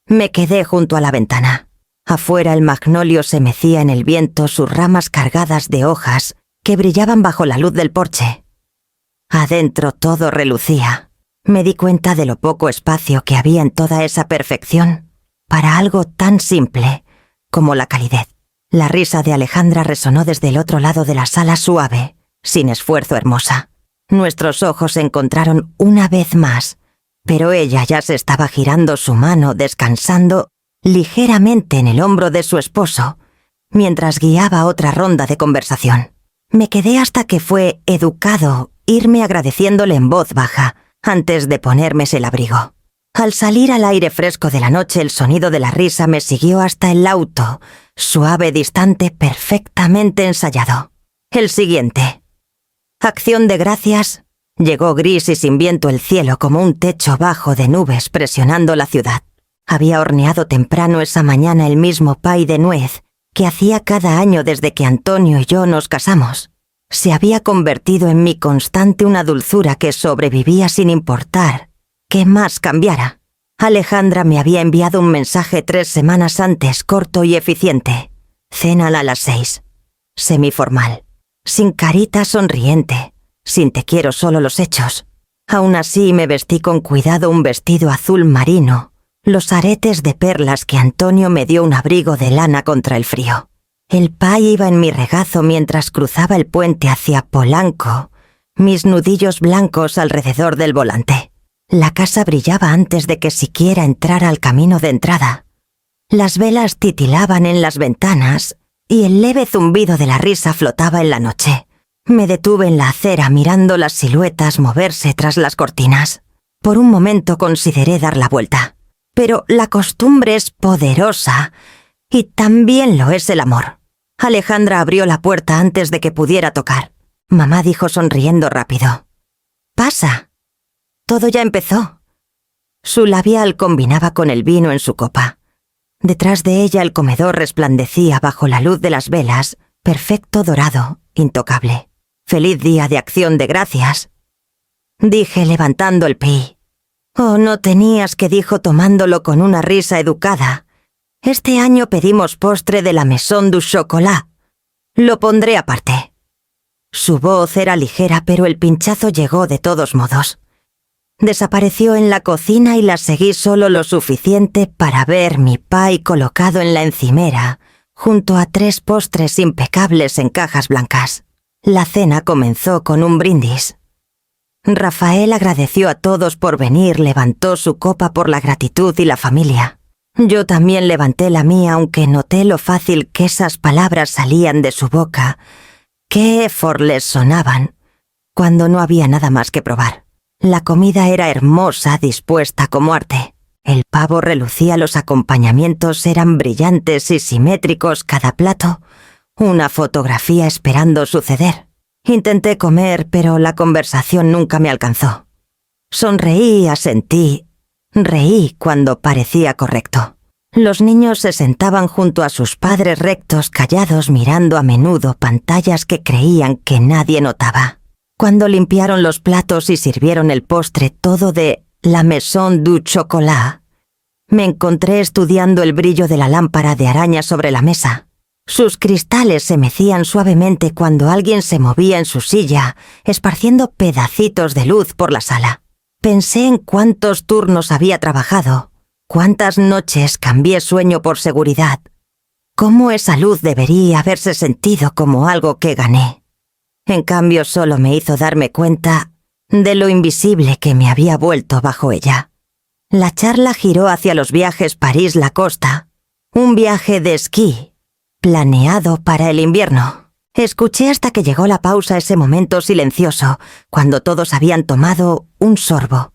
A: me quedé junto a la ventana. Afuera el magnolio se mecía en el viento, sus ramas cargadas de hojas que brillaban bajo la luz del porche. Adentro todo relucía. Me di cuenta de lo poco espacio que había en toda esa perfección para algo tan simple como la calidez. La risa de Alejandra resonó desde el otro lado de la sala, suave, sin esfuerzo, hermosa. Nuestros ojos se encontraron una vez más, pero ella ya se estaba girando su mano, descansando ligeramente en el hombro de su esposo, mientras guiaba otra ronda de conversación. Me quedé hasta que fue educado irme agradeciéndole en voz baja, antes de ponerme el abrigo. Al salir al aire fresco de la noche, el sonido de la risa me siguió hasta el auto, suave, distante, perfectamente ensayado. El siguiente. Acción de Gracias. Llegó gris y sin viento el cielo, como un techo bajo de nubes presionando la ciudad. Había horneado temprano esa mañana el mismo pay de nuez que hacía cada año desde que Antonio y yo nos casamos. Se había convertido en mi constante una dulzura que sobrevivía sin importar qué más cambiara. Alejandra me había enviado un mensaje 3 semanas antes, corto y eficiente. Cena a las 6. Semiformal. Sin carita sonriente. Sin te quiero, solo los hechos. Aún así me vestí con cuidado un vestido azul marino, los aretes de perlas que Antonio me dio un abrigo de lana contra el frío. El pay iba en mi regazo mientras cruzaba el puente hacia Polanco, mis nudillos blancos alrededor del volante. La casa brillaba antes de que siquiera entrara al camino de entrada. Las velas titilaban en las ventanas y el leve zumbido de la risa flotaba en la noche. Me detuve en la acera mirando las siluetas moverse tras las cortinas. Por un momento consideré dar la vuelta. Pero la costumbre es poderosa y también lo es el amor. Alejandra abrió la puerta antes de que pudiera tocar. Mamá dijo sonriendo rápido: «Pasa. Todo ya empezó». Su labial combinaba con el vino en su copa. Detrás de ella el comedor resplandecía bajo la luz de las velas, perfecto dorado, intocable. «Feliz día de Acción de Gracias», dije levantando el pie. «Oh, no tenías que», dijo tomándolo con una risa educada. «Este año pedimos postre de la Maison du Chocolat. Lo pondré aparte». Su voz era ligera, pero el pinchazo llegó de todos modos. Desapareció en la cocina y la seguí solo lo suficiente para ver mi pie colocado en la encimera, junto a 3 postres impecables en cajas blancas. La cena comenzó con un brindis. Rafael agradeció a todos por venir, levantó su copa por la gratitud y la familia. Yo también levanté la mía, aunque noté lo fácil que esas palabras salían de su boca, qué effortless sonaban, cuando no había nada más que probar. La comida era hermosa, dispuesta como arte. El pavo relucía, los acompañamientos eran brillantes y simétricos, cada plato una fotografía esperando suceder. Intenté comer, pero la conversación nunca me alcanzó. Sonreí, asentí, reí cuando parecía correcto. Los niños se sentaban junto a sus padres rectos, callados, mirando a menudo pantallas que creían que nadie notaba. Cuando limpiaron los platos y sirvieron el postre, todo de la Maison du Chocolat, me encontré estudiando el brillo de la lámpara de araña sobre la mesa. Sus cristales se mecían suavemente cuando alguien se movía en su silla, esparciendo pedacitos de luz por la sala. Pensé en cuántos turnos había trabajado, cuántas noches cambié sueño por seguridad, cómo esa luz debería haberse sentido como algo que gané. En cambio, solo me hizo darme cuenta de lo invisible que me había vuelto bajo ella. La charla giró hacia los viajes París-La Costa, un viaje de esquí planeado para el invierno. Escuché hasta que llegó la pausa, ese momento silencioso, cuando todos habían tomado un sorbo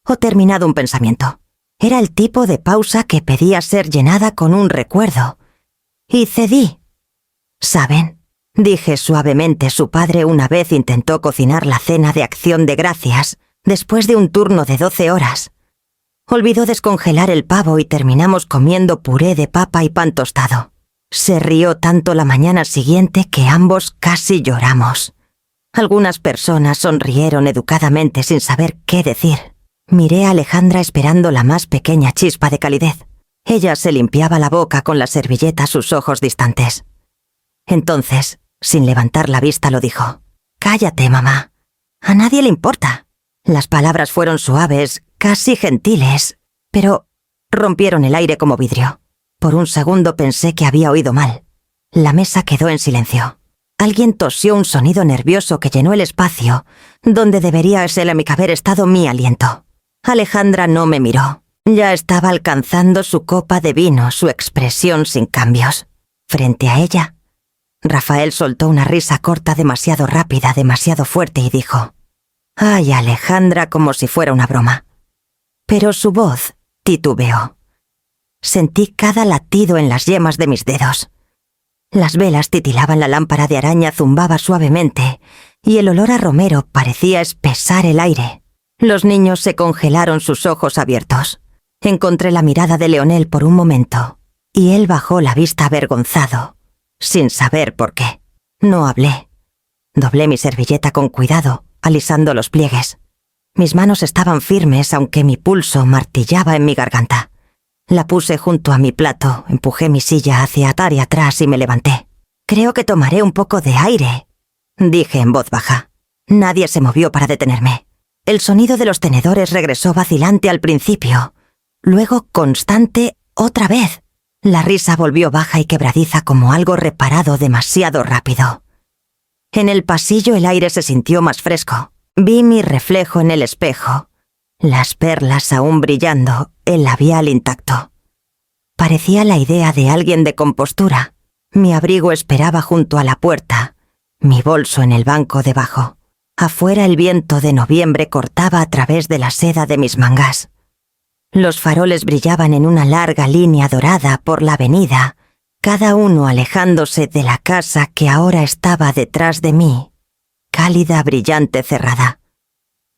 A: o terminado un pensamiento. Era el tipo de pausa que pedía ser llenada con un recuerdo. Y cedí. «¿Saben?», dije suavemente. Su padre una vez intentó cocinar la cena de Acción de Gracias después de un turno de 12 horas. Olvidó descongelar el pavo y terminamos comiendo puré de papa y pan tostado. Se rió tanto la mañana siguiente que ambos casi lloramos. Algunas personas sonrieron educadamente sin saber qué decir. Miré a Alejandra esperando la más pequeña chispa de calidez. Ella se limpiaba la boca con la servilleta, sus ojos distantes. Entonces, sin levantar la vista, lo dijo: «Cállate, mamá. A nadie le importa». Las palabras fueron suaves, casi gentiles, pero rompieron el aire como vidrio. Por un segundo pensé que había oído mal. La mesa quedó en silencio. Alguien tosió, un sonido nervioso que llenó el espacio, donde debería haber estado mi aliento. Alejandra no me miró. Ya estaba alcanzando su copa de vino, su expresión sin cambios. Frente a ella, Rafael soltó una risa corta, demasiado rápida, demasiado fuerte, y dijo: «Ay, Alejandra», como si fuera una broma. Pero su voz titubeó. Sentí cada latido en las yemas de mis dedos. Las velas titilaban, la lámpara de araña zumbaba suavemente, y el olor a romero parecía espesar el aire. Los niños se congelaron, sus ojos abiertos. Encontré la mirada de Leonel por un momento, y él bajó la vista avergonzado, sin saber por qué. No hablé. Doblé mi servilleta con cuidado, alisando los pliegues. Mis manos estaban firmes, aunque mi pulso martillaba en mi garganta. La puse junto a mi plato, empujé mi silla hacia atrás y me levanté. «Creo que tomaré un poco de aire», dije en voz baja. Nadie se movió para detenerme. El sonido de los tenedores regresó vacilante al principio, luego constante otra vez. La risa volvió baja y quebradiza como algo reparado demasiado rápido. En el pasillo el aire se sintió más fresco. Vi mi reflejo en el espejo, las perlas aún brillando, el labial intacto. Parecía la idea de alguien de compostura. Mi abrigo esperaba junto a la puerta, mi bolso en el banco debajo. Afuera el viento de noviembre cortaba a través de la seda de mis mangas. Los faroles brillaban en una larga línea dorada por la avenida, cada uno alejándose de la casa que ahora estaba detrás de mí, cálida, brillante, cerrada.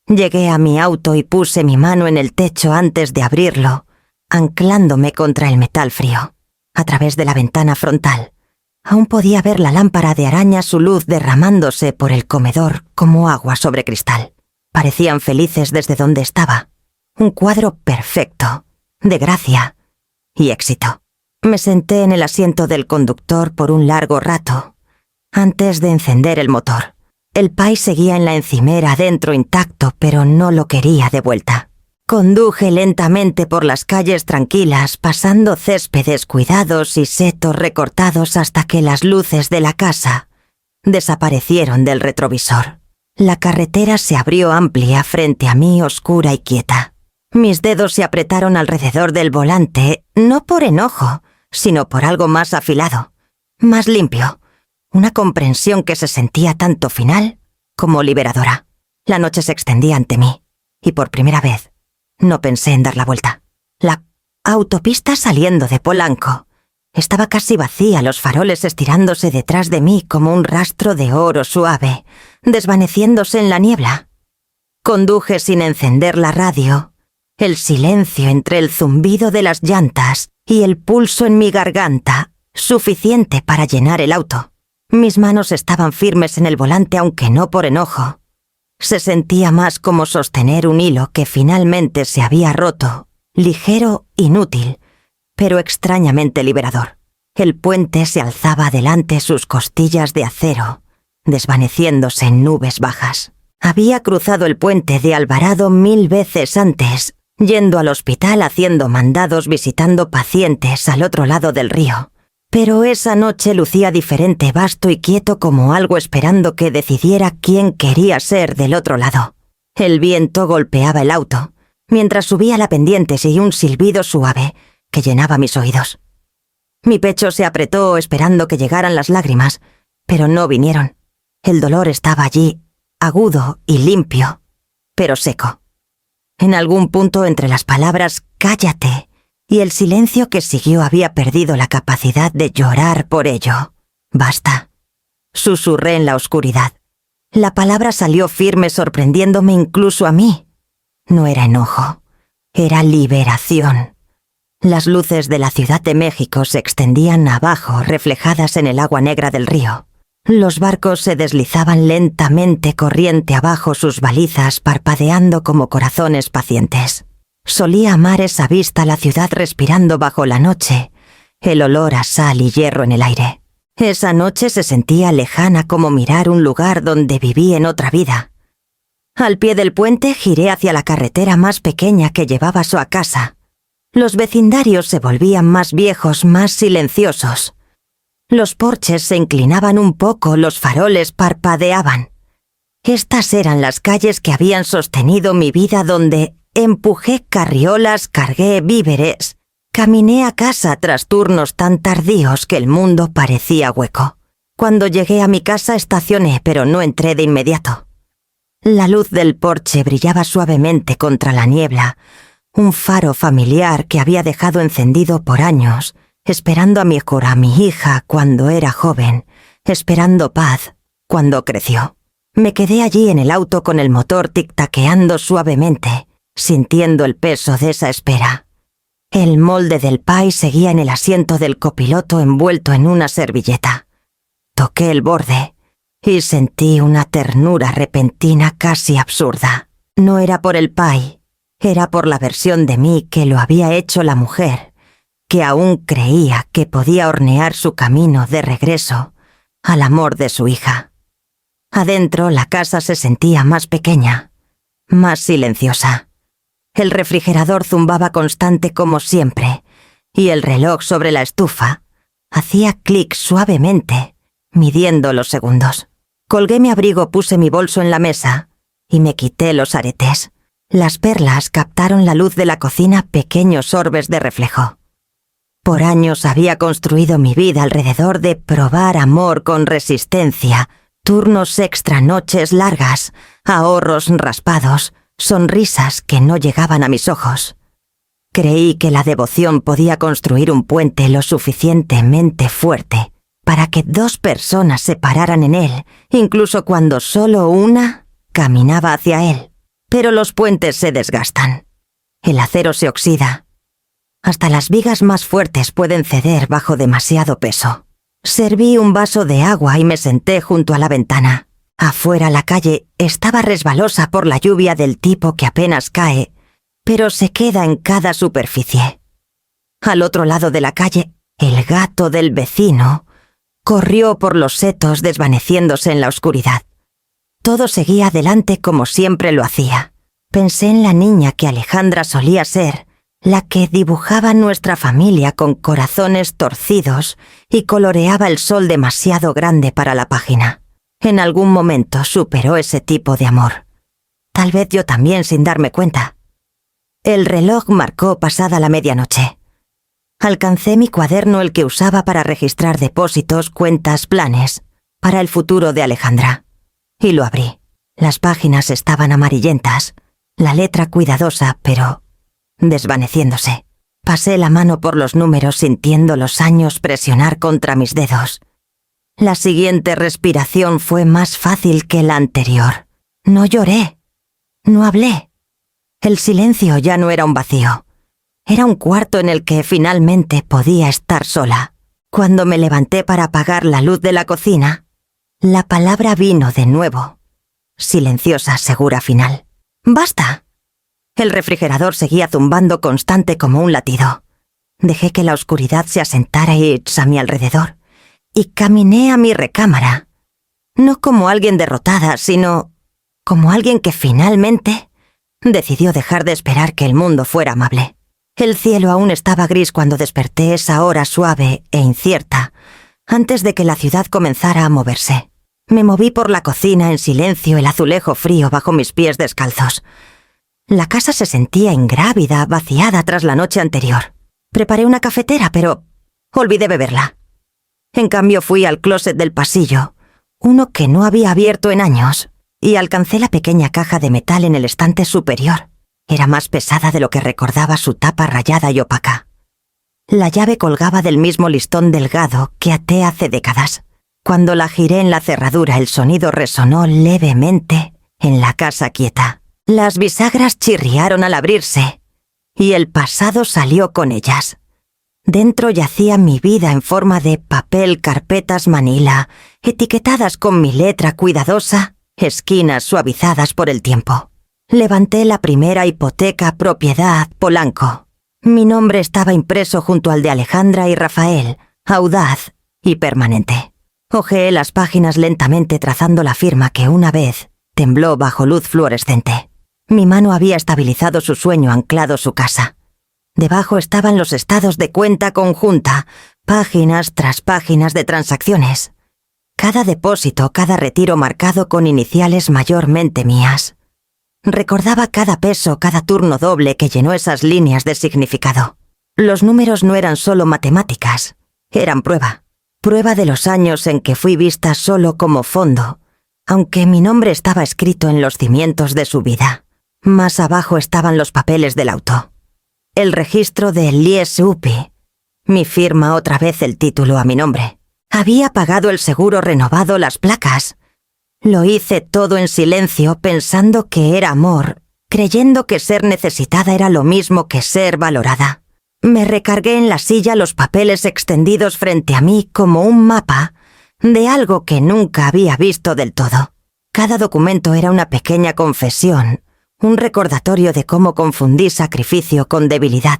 A: Llegué a mi auto y puse mi mano en el techo antes de abrirlo, anclándome contra el metal frío. A través de la ventana frontal, aún podía ver la lámpara de araña, su luz derramándose por el comedor como agua sobre cristal. Parecían felices desde donde estaba. Un cuadro perfecto, de gracia y éxito. Me senté en el asiento del conductor por un largo rato, antes de encender el motor. El Pi seguía en la encimera adentro intacto, pero no lo quería de vuelta. Conduje lentamente por las calles tranquilas, pasando céspedes cuidados y setos recortados hasta que las luces de la casa desaparecieron del retrovisor. La carretera se abrió amplia frente a mí, oscura y quieta. Mis dedos se apretaron alrededor del volante, no por enojo, sino por algo más afilado, más limpio. Una comprensión que se sentía tanto final como liberadora. La noche se extendía ante mí, y por primera vez no pensé en dar la vuelta. La autopista saliendo de Polanco estaba casi vacía, los faroles estirándose detrás de mí como un rastro de oro suave, desvaneciéndose en la niebla. Conduje sin encender la radio, el silencio entre el zumbido de las llantas y el pulso en mi garganta, suficiente para llenar el auto. Mis manos estaban firmes en el volante, aunque no por enojo. Se sentía más como sostener un hilo que finalmente se había roto, ligero, inútil, pero extrañamente liberador. El puente se alzaba adelante, sus costillas de acero, desvaneciéndose en nubes bajas. Había cruzado el puente de Alvarado 1000 veces antes, yendo al hospital, haciendo mandados, visitando pacientes al otro lado del río. Pero esa noche lucía diferente, vasto y quieto, como algo esperando que decidiera quién quería ser del otro lado. El viento golpeaba el auto, mientras subía la pendiente y un silbido suave que llenaba mis oídos. Mi pecho se apretó esperando que llegaran las lágrimas, pero no vinieron. El dolor estaba allí, agudo y limpio, pero seco. En algún punto entre las palabras «cállate» y el silencio que siguió había perdido la capacidad de llorar por ello. «Basta», susurré en la oscuridad. La palabra salió firme, sorprendiéndome incluso a mí. No era enojo, era liberación. Las luces de la Ciudad de México se extendían abajo, reflejadas en el agua negra del río. Los barcos se deslizaban lentamente corriente abajo, sus balizas parpadeando como corazones pacientes. Solía amar esa vista, la ciudad respirando bajo la noche, el olor a sal y hierro en el aire. Esa noche se sentía lejana, como mirar un lugar donde viví en otra vida. Al pie del puente giré hacia la carretera más pequeña que llevaba a su casa. Los vecindarios se volvían más viejos, más silenciosos. Los porches se inclinaban un poco, los faroles parpadeaban. Estas eran las calles que habían sostenido mi vida, donde empujé carriolas, cargué víveres, caminé a casa tras turnos tan tardíos que el mundo parecía hueco. Cuando llegué a mi casa estacioné, pero no entré de inmediato. La luz del porche brillaba suavemente contra la niebla, un faro familiar que había dejado encendido por años, esperando a mi hija cuando era joven, esperando paz cuando creció. Me quedé allí en el auto con el motor tic-taqueando suavemente, sintiendo el peso de esa espera. El molde del Pi seguía en el asiento del copiloto envuelto en una servilleta. Toqué el borde y sentí una ternura repentina casi absurda. No era por el pie, era por la versión de mí que lo había hecho la mujer, que aún creía que podía hornear su camino de regreso al amor de su hija. Adentro la casa se sentía más pequeña, más silenciosa. El refrigerador zumbaba constante como siempre, y el reloj sobre la estufa hacía clic suavemente, midiendo los segundos. Colgué mi abrigo, puse mi bolso en la mesa y me quité los aretes. Las perlas captaron la luz de la cocina, pequeños orbes de reflejo. Por años había construido mi vida alrededor de probar amor con resistencia, turnos extra, noches largas, ahorros raspados, sonrisas que no llegaban a mis ojos. Creí que la devoción podía construir un puente lo suficientemente fuerte para que dos personas se pararan en él, incluso cuando solo una caminaba hacia él. Pero los puentes se desgastan. El acero se oxida. Hasta las vigas más fuertes pueden ceder bajo demasiado peso. Serví un vaso de agua y me senté junto a la ventana. Afuera la calle estaba resbalosa por la lluvia del tipo que apenas cae, pero se queda en cada superficie. Al otro lado de la calle, el gato del vecino corrió por los setos desvaneciéndose en la oscuridad. Todo seguía adelante como siempre lo hacía. Pensé en la niña que Alejandra solía ser, la que dibujaba nuestra familia con corazones torcidos y coloreaba el sol demasiado grande para la página. En algún momento superó ese tipo de amor. Tal vez yo también sin darme cuenta. El reloj marcó pasada la medianoche. Alcancé mi cuaderno, el que usaba para registrar depósitos, cuentas, planes, para el futuro de Alejandra. Y lo abrí. Las páginas estaban amarillentas, la letra cuidadosa, pero desvaneciéndose. Pasé la mano por los números sintiendo los años presionar contra mis dedos. La siguiente respiración fue más fácil que la anterior. No lloré. No hablé. El silencio ya no era un vacío. Era un cuarto en el que finalmente podía estar sola. Cuando me levanté para apagar la luz de la cocina, la palabra vino de nuevo. Silenciosa, segura final. ¡Basta! El refrigerador seguía zumbando constante como un latido. Dejé que la oscuridad se asentara a mi alrededor y caminé a mi recámara. No como alguien derrotada, sino como alguien que finalmente decidió dejar de esperar que el mundo fuera amable. El cielo aún estaba gris cuando desperté esa hora suave e incierta, antes de que la ciudad comenzara a moverse. Me moví por la cocina en silencio, el azulejo frío bajo mis pies descalzos. La casa se sentía ingrávida, vaciada tras la noche anterior. Preparé una cafetera, pero olvidé beberla. En cambio fui al closet del pasillo, uno que no había abierto en años, y alcancé la pequeña caja de metal en el estante superior. Era más pesada de lo que recordaba su tapa rayada y opaca. La llave colgaba del mismo listón delgado que até hace décadas. Cuando la giré en la cerradura, el sonido resonó levemente en la casa quieta. Las bisagras chirriaron al abrirse, y el pasado salió con ellas. Dentro yacía mi vida en forma de papel, carpetas manila, etiquetadas con mi letra cuidadosa, esquinas suavizadas por el tiempo. Levanté la primera hipoteca, propiedad, Polanco. Mi nombre estaba impreso junto al de Alejandra y Rafael, audaz y permanente. Hojeé las páginas lentamente trazando la firma que una vez tembló bajo luz fluorescente. Mi mano había estabilizado su sueño, anclado su casa. Debajo estaban los estados de cuenta conjunta, páginas tras páginas de transacciones. Cada depósito, cada retiro marcado con iniciales mayormente mías. Recordaba cada peso, cada turno doble que llenó esas líneas de significado. Los números no eran solo matemáticas, eran prueba. Prueba de los años en que fui vista solo como fondo, aunque mi nombre estaba escrito en los cimientos de su vida. Más abajo estaban los papeles del auto. El registro de Lies Upi. Mi firma, otra vez el título a mi nombre. Había pagado el seguro, renovado las placas. Lo hice todo en silencio, pensando que era amor, creyendo que ser necesitada era lo mismo que ser valorada. Me recargué en la silla, los papeles extendidos frente a mí como un mapa, de algo que nunca había visto del todo. Cada documento era una pequeña confesión, un recordatorio de cómo confundí sacrificio con debilidad.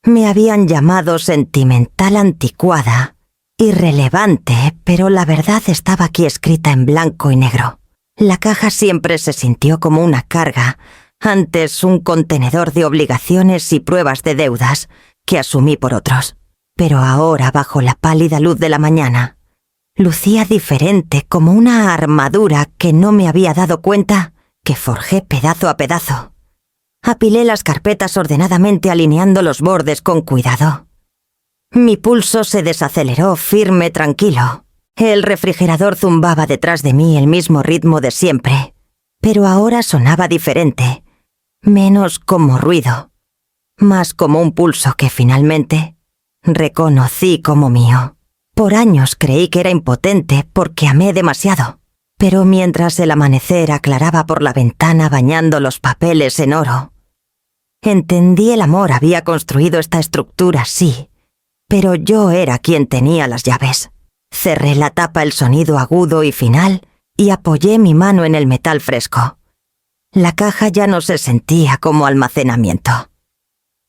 A: Me habían llamado sentimental anticuada, irrelevante, pero la verdad estaba aquí escrita en blanco y negro. La caja siempre se sintió como una carga, antes un contenedor de obligaciones y pruebas de deudas que asumí por otros. Pero ahora, bajo la pálida luz de la mañana, lucía diferente, como una armadura que no me había dado cuenta que forjé pedazo a pedazo. Apilé las carpetas ordenadamente, alineando los bordes con cuidado. Mi pulso se desaceleró, firme, tranquilo. El refrigerador zumbaba detrás de mí el mismo ritmo de siempre, pero ahora sonaba diferente, menos como ruido, más como un pulso que finalmente reconocí como mío. Por años creí que era impotente porque amé demasiado, pero mientras el amanecer aclaraba por la ventana bañando los papeles en oro, entendí el amor había construido esta estructura, sí, pero yo era quien tenía las llaves. Cerré la tapa, el sonido agudo y final, y apoyé mi mano en el metal fresco. La caja ya no se sentía como almacenamiento.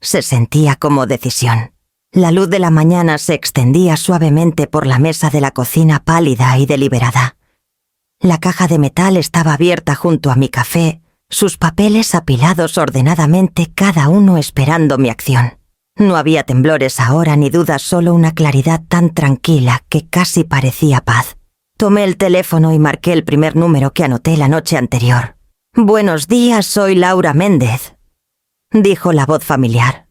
A: Se sentía como decisión. La luz de la mañana se extendía suavemente por la mesa de la cocina, pálida y deliberada. La caja de metal estaba abierta junto a mi café, sus papeles apilados ordenadamente, cada uno esperando mi acción. No había temblores ahora ni dudas, solo una claridad tan tranquila que casi parecía paz. Tomé el teléfono y marqué el primer número que anoté la noche anterior. «Buenos días, soy Laura Méndez», dijo la voz familiar.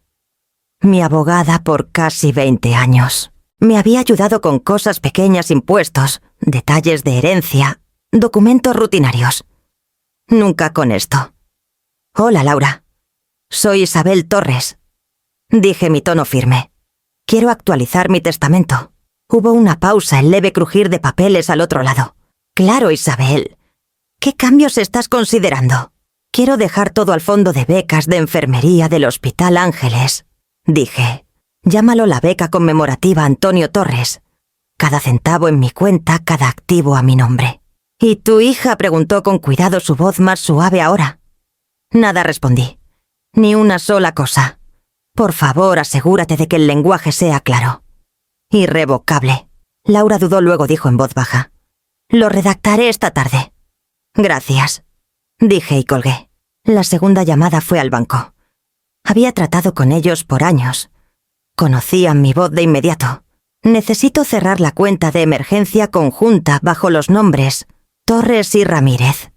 A: Mi abogada por casi 20 años. Me había ayudado con cosas pequeñas, impuestos, detalles de herencia, documentos rutinarios. Nunca con esto. «Hola, Laura. Soy Isabel Torres», dije mi tono firme. «Quiero actualizar mi testamento». Hubo una pausa, el leve crujir de papeles al otro lado. «Claro, Isabel. ¿Qué cambios estás considerando?» «Quiero dejar todo al fondo de becas de enfermería del Hospital Ángeles», dije. «Llámalo la beca conmemorativa Antonio Torres. Cada centavo en mi cuenta, cada activo a mi nombre». «¿Y tu hija?», preguntó con cuidado, su voz más suave ahora. Nada respondí. Ni una sola cosa. «Por favor, asegúrate de que el lenguaje sea claro». «Irrevocable». Laura dudó, luego dijo en voz baja. «Lo redactaré esta tarde». «Gracias», dije y colgué. La segunda llamada fue al banco. Había tratado con ellos por años. Conocían mi voz de inmediato. «Necesito cerrar la cuenta de emergencia conjunta bajo los nombres Torres y Ramírez»,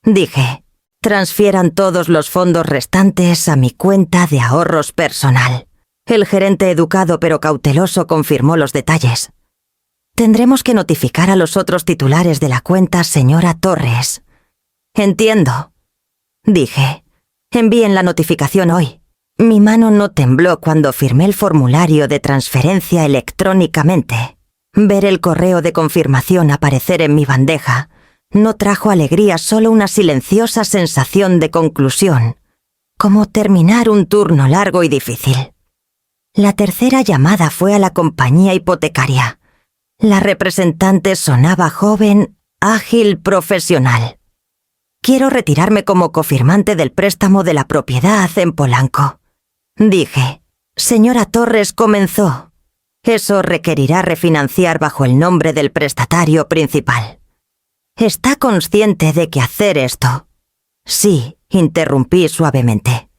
A: dije. «Transfieran todos los fondos restantes a mi cuenta de ahorros personal». El gerente, educado pero cauteloso, confirmó los detalles. «Tendremos que notificar a los otros titulares de la cuenta, señora Torres». «Entiendo», dije. «Envíen la notificación hoy». Mi mano no tembló cuando firmé el formulario de transferencia electrónicamente. Ver el correo de confirmación aparecer en mi bandeja no trajo alegría, solo una silenciosa sensación de conclusión, como terminar un turno largo y difícil. La tercera llamada fue a la compañía hipotecaria. La representante sonaba joven, ágil, profesional. «Quiero retirarme como cofirmante del préstamo de la propiedad en Polanco», dije. «Señora Torres», comenzó. «Eso requerirá refinanciar bajo el nombre del prestatario principal». «¿Está consciente de que hacer esto?» «Sí», interrumpí suavemente.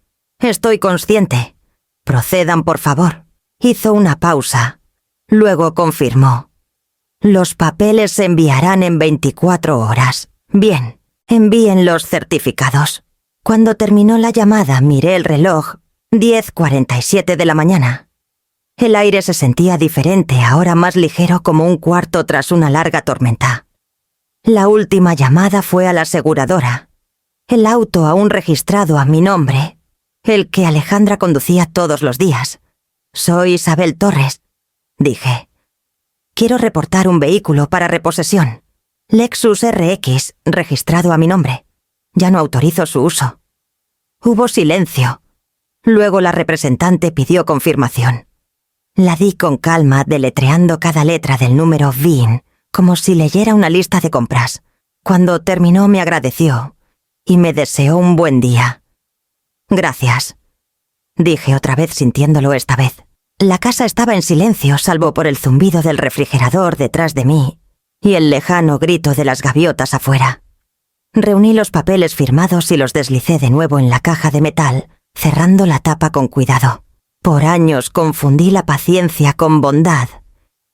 A: «Estoy consciente. Procedan, por favor». Hizo una pausa. Luego confirmó. «Los papeles se enviarán en 24 horas. Bien, envíen los certificados». Cuando terminó la llamada, miré el reloj. 10:47 de la mañana. El aire se sentía diferente, ahora más ligero, como un cuarto tras una larga tormenta. La última llamada fue a la aseguradora. El auto aún registrado a mi nombre, el que Alejandra conducía todos los días. «Soy Isabel Torres», dije. «Quiero reportar un vehículo para reposesión. Lexus RX, registrado a mi nombre. Ya no autorizo su uso». Hubo silencio. Luego la representante pidió confirmación. La di con calma, deletreando cada letra del número VIN, como si leyera una lista de compras. Cuando terminó me agradeció y me deseó un buen día. «Gracias», dije otra vez sintiéndolo esta vez. La casa estaba en silencio salvo por el zumbido del refrigerador detrás de mí y el lejano grito de las gaviotas afuera. Reuní los papeles firmados y los deslicé de nuevo en la caja de metal, cerrando la tapa con cuidado. Por años confundí la paciencia con bondad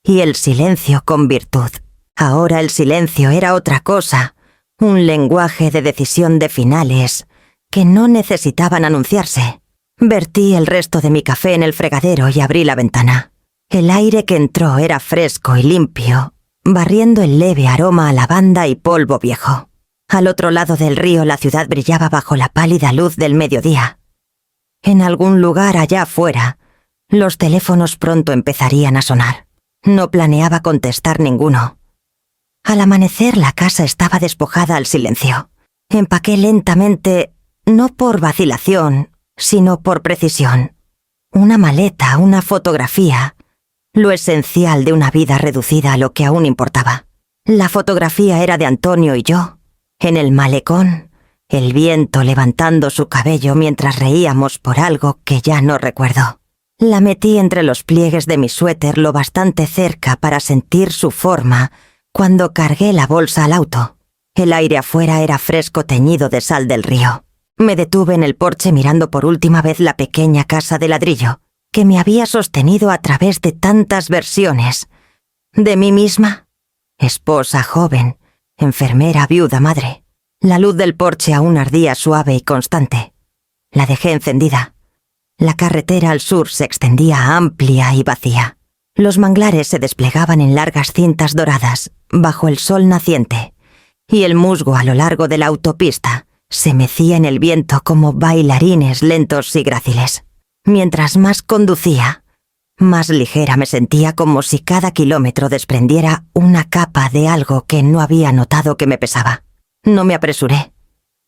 A: y el silencio con virtud. Ahora el silencio era otra cosa, un lenguaje de decisión de finales que no necesitaban anunciarse. Vertí el resto de mi café en el fregadero y abrí la ventana. El aire que entró era fresco y limpio, barriendo el leve aroma a lavanda y polvo viejo. Al otro lado del río la ciudad brillaba bajo la pálida luz del mediodía. En algún lugar allá afuera, los teléfonos pronto empezarían a sonar. No planeaba contestar ninguno. Al amanecer la casa estaba despojada al silencio. Empaqué lentamente, no por vacilación, sino por precisión. Una maleta, una fotografía, lo esencial de una vida reducida a lo que aún importaba. La fotografía era de Antonio y yo, en el malecón, el viento levantando su cabello mientras reíamos por algo que ya no recuerdo. La metí entre los pliegues de mi suéter lo bastante cerca para sentir su forma cuando cargué la bolsa al auto. El aire afuera era fresco teñido de sal del río. Me detuve en el porche mirando por última vez la pequeña casa de ladrillo que me había sostenido a través de tantas versiones. De mí misma, esposa joven, enfermera, viuda, madre. La luz del porche aún ardía suave y constante. La dejé encendida. La carretera al sur se extendía amplia y vacía. Los manglares se desplegaban en largas cintas doradas bajo el sol naciente, y el musgo a lo largo de la autopista se mecía en el viento como bailarines lentos y gráciles. Mientras más conducía, más ligera me sentía, como si cada kilómetro desprendiera una capa de algo que no había notado que me pesaba. No me apresuré.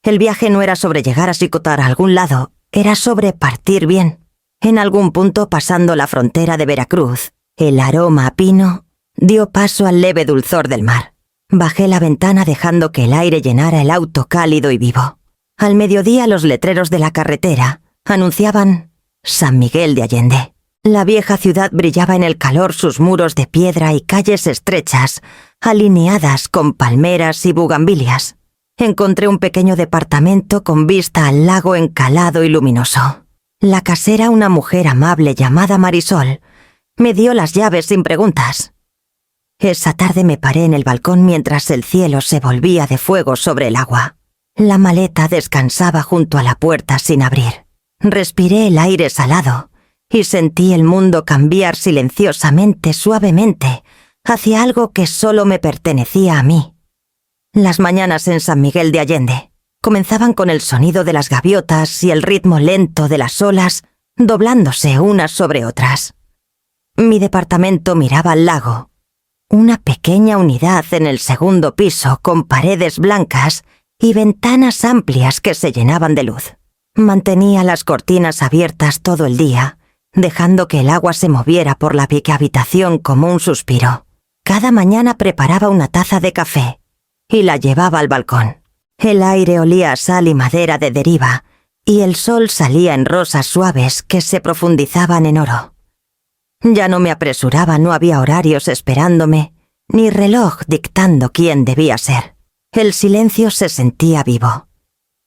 A: El viaje no era sobre llegar a Sicotar a algún lado, era sobre partir bien. En algún punto, pasando la frontera de Veracruz, el aroma a pino dio paso al leve dulzor del mar. Bajé la ventana dejando que el aire llenara el auto cálido y vivo. Al mediodía los letreros de la carretera anunciaban San Miguel de Allende. La vieja ciudad brillaba en el calor, sus muros de piedra y calles estrechas, alineadas con palmeras y bugambilias. Encontré un pequeño departamento con vista al lago encalado y luminoso. La casera, una mujer amable llamada Marisol, me dio las llaves sin preguntas. Esa tarde me paré en el balcón mientras el cielo se volvía de fuego sobre el agua. La maleta descansaba junto a la puerta sin abrir. Respiré el aire salado y sentí el mundo cambiar silenciosamente, suavemente, hacia algo que solo me pertenecía a mí. Las mañanas en San Miguel de Allende comenzaban con el sonido de las gaviotas y el ritmo lento de las olas doblándose unas sobre otras. Mi departamento miraba al lago. Una pequeña unidad en el segundo piso con paredes blancas y ventanas amplias que se llenaban de luz. Mantenía las cortinas abiertas todo el día, dejando que el agua se moviera por la habitación como un suspiro. Cada mañana preparaba una taza de café y la llevaba al balcón. El aire olía a sal y madera de deriva, y el sol salía en rosas suaves que se profundizaban en oro. Ya no me apresuraba, no había horarios esperándome, ni reloj dictando quién debía ser. El silencio se sentía vivo,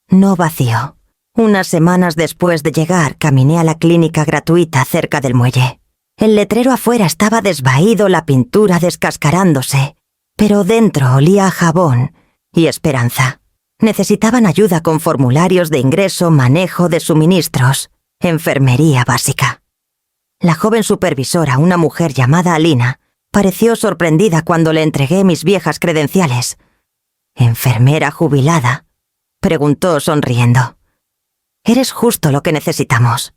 A: no vacío. Unas semanas después de llegar, caminé a la clínica gratuita cerca del muelle. El letrero afuera estaba desvaído, la pintura descascarándose, pero dentro olía a jabón y esperanza. Necesitaban ayuda con formularios de ingreso, manejo de suministros, enfermería básica. La joven supervisora, una mujer llamada Alina, pareció sorprendida cuando le entregué mis viejas credenciales. «¿Enfermera jubilada?», preguntó sonriendo. «Eres justo lo que necesitamos».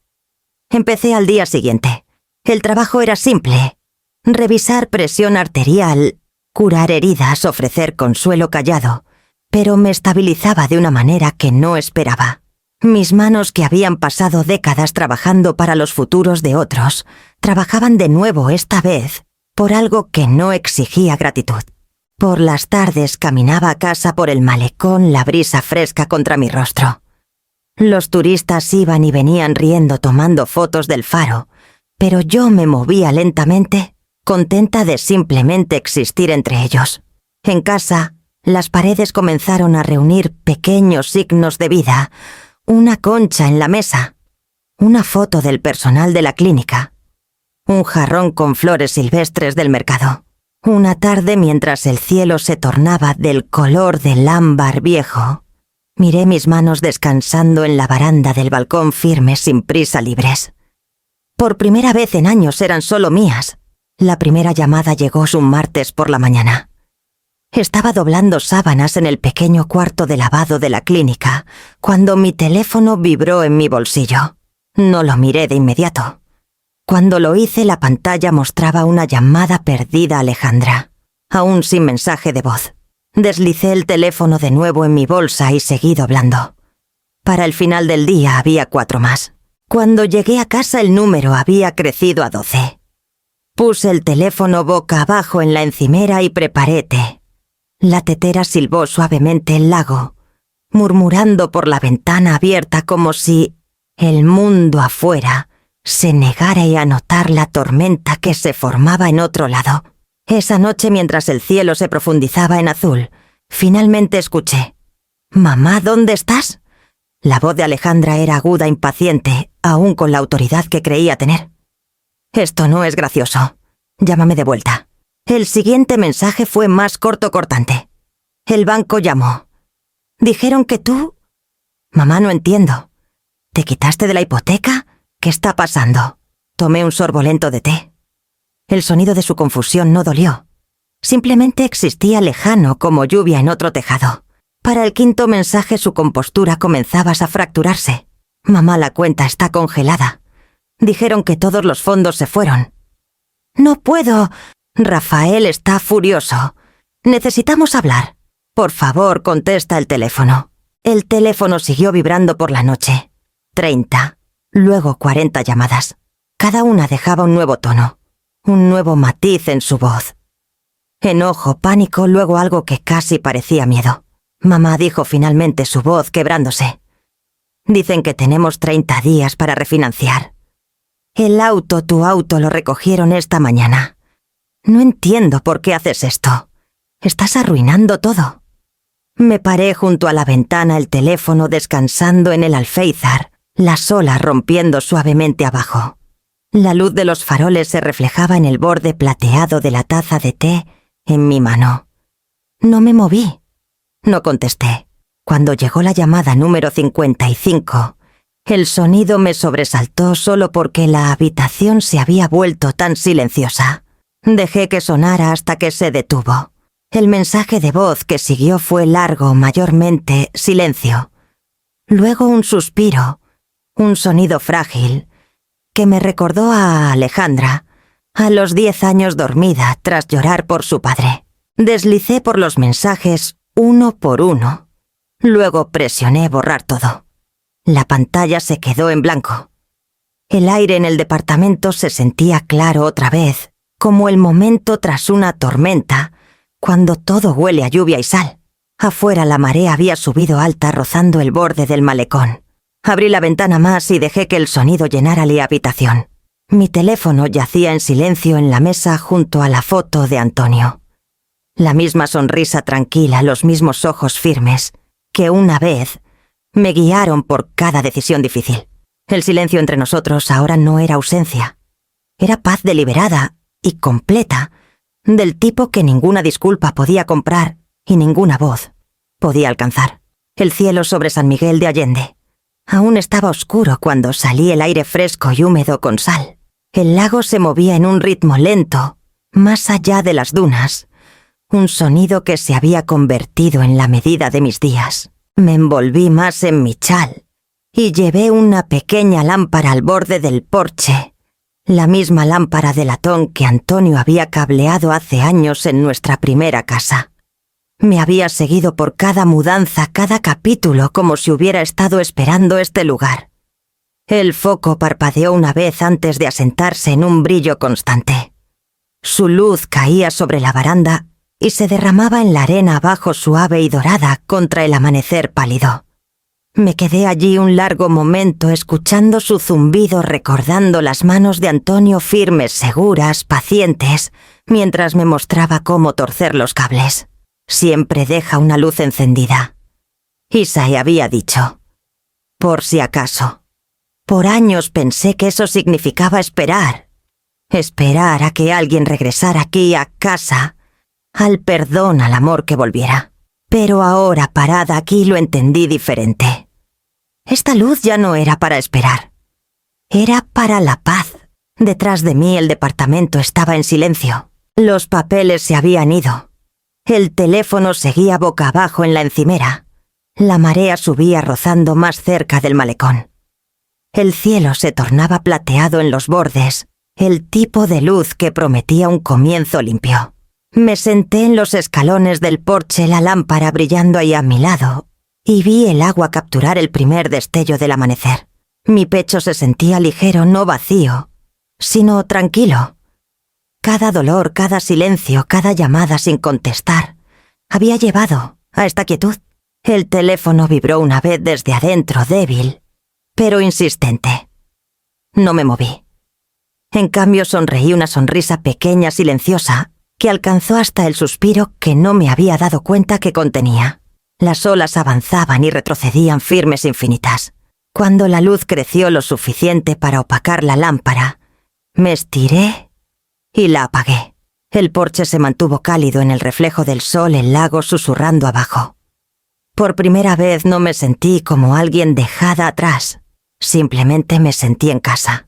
A: Empecé al día siguiente. El trabajo era simple: revisar presión arterial, curar heridas, ofrecer consuelo callado, pero me estabilizaba de una manera que no esperaba. Mis manos, que habían pasado décadas trabajando para los futuros de otros, trabajaban de nuevo esta vez por algo que no exigía gratitud. Por las tardes caminaba a casa por el malecón, la brisa fresca contra mi rostro. Los turistas iban y venían riendo tomando fotos del faro, pero yo me movía lentamente, contenta de simplemente existir entre ellos. En casa, las paredes comenzaron a reunir pequeños signos de vida, una concha en la mesa, una foto del personal de la clínica, un jarrón con flores silvestres del mercado. Una tarde, mientras el cielo se tornaba del color del ámbar viejo, miré mis manos descansando en la baranda del balcón firmes sin prisa libres. Por primera vez en años eran solo mías. La primera llamada llegó un martes por la mañana. Estaba doblando sábanas en el pequeño cuarto de lavado de la clínica, cuando mi teléfono vibró en mi bolsillo. No lo miré de inmediato. Cuando lo hice, la pantalla mostraba una llamada perdida a Alejandra, aún sin mensaje de voz. Deslicé el teléfono de nuevo en mi bolsa y seguí doblando. Para el final del día había 4 más. Cuando llegué a casa el número había crecido a 12. Puse el teléfono boca abajo en la encimera y preparé té. La tetera silbó suavemente el lago, murmurando por la ventana abierta como si el mundo afuera se negara a notar la tormenta que se formaba en otro lado. Esa noche, mientras el cielo se profundizaba en azul, finalmente escuché: «Mamá, ¿dónde estás?». La voz de Alejandra era aguda, impaciente, aún con la autoridad que creía tener. «Esto no es gracioso. Llámame de vuelta». El siguiente mensaje fue más cortante. El banco llamó. «Dijeron que tú...». «Mamá, no entiendo. ¿Te quitaste de la hipoteca? ¿Qué está pasando?». Tomé un sorbo lento de té. El sonido de su confusión no dolió. Simplemente existía lejano como lluvia en otro tejado. Para el quinto mensaje su compostura comenzaba a fracturarse. «Mamá, la cuenta está congelada. Dijeron que todos los fondos se fueron». «No puedo. Rafael está furioso. Necesitamos hablar. Por favor, contesta el teléfono». El teléfono siguió vibrando por la noche. 30, luego 40 llamadas. Cada una dejaba un nuevo tono, un nuevo matiz en su voz. Enojo, pánico, luego algo que casi parecía miedo. «Mamá», dijo finalmente, su voz quebrándose. «Dicen que tenemos 30 días para refinanciar. Tu auto lo recogieron esta mañana. No entiendo por qué haces esto. Estás arruinando todo». Me paré junto a la ventana, el teléfono descansando en el alféizar, las olas rompiendo suavemente abajo. La luz de los faroles se reflejaba en el borde plateado de la taza de té en mi mano. No me moví. No contesté. Cuando llegó la llamada número 55, el sonido me sobresaltó solo porque la habitación se había vuelto tan silenciosa. Dejé que sonara hasta que se detuvo. El mensaje de voz que siguió fue largo, mayormente silencio. Luego un suspiro, un sonido frágil, que me recordó a Alejandra, a los 10 años dormida tras llorar por su padre. Deslicé por los mensajes uno por uno. Luego presioné borrar todo. La pantalla se quedó en blanco. El aire en el departamento se sentía claro otra vez, como el momento tras una tormenta, cuando todo huele a lluvia y sal. Afuera la marea había subido alta rozando el borde del malecón. Abrí la ventana más y dejé que el sonido llenara la habitación. Mi teléfono yacía en silencio en la mesa junto a la foto de Antonio. La misma sonrisa tranquila, los mismos ojos firmes, que una vez me guiaron por cada decisión difícil. El silencio entre nosotros ahora no era ausencia. Era paz deliberada y completa, del tipo que ninguna disculpa podía comprar y ninguna voz podía alcanzar. El cielo sobre San Miguel de Allende aún estaba oscuro cuando salí el aire fresco y húmedo con sal. El lago se movía en un ritmo lento, más allá de las dunas, un sonido que se había convertido en la medida de mis días. Me envolví más en mi chal y llevé una pequeña lámpara al borde del porche, la misma lámpara de latón que Antonio había cableado hace años en nuestra primera casa. Me había seguido por cada mudanza, cada capítulo, como si hubiera estado esperando este lugar. El foco parpadeó una vez antes de asentarse en un brillo constante. Su luz caía sobre la baranda y se derramaba en la arena abajo suave y dorada contra el amanecer pálido. Me quedé allí un largo momento escuchando su zumbido, recordando las manos de Antonio firmes, seguras, pacientes, mientras me mostraba cómo torcer los cables. Siempre deja una luz encendida. Isai había dicho, por si acaso. Por años pensé que eso significaba esperar. Esperar a que alguien regresara aquí a casa, al perdón, al amor que volviera. Pero ahora, parada aquí, lo entendí diferente. Esta luz ya no era para esperar. Era para la paz. Detrás de mí el departamento estaba en silencio. Los papeles se habían ido. El teléfono seguía boca abajo en la encimera. La marea subía rozando más cerca del malecón. El cielo se tornaba plateado en los bordes, el tipo de luz que prometía un comienzo limpio. Me senté en los escalones del porche, la lámpara brillando ahí a mi lado, y vi el agua capturar el primer destello del amanecer. Mi pecho se sentía ligero, no vacío, sino tranquilo. Cada dolor, cada silencio, cada llamada sin contestar, había llevado a esta quietud. El teléfono vibró una vez desde adentro, débil, pero insistente. No me moví. En cambio sonreí una sonrisa pequeña, silenciosa, que alcanzó hasta el suspiro que no me había dado cuenta que contenía. Las olas avanzaban y retrocedían firmes infinitas. Cuando la luz creció lo suficiente para opacar la lámpara, me estiré y la apagué. El porche se mantuvo cálido en el reflejo del sol, el lago susurrando abajo. Por primera vez no me sentí como alguien dejada atrás. Simplemente me sentí en casa.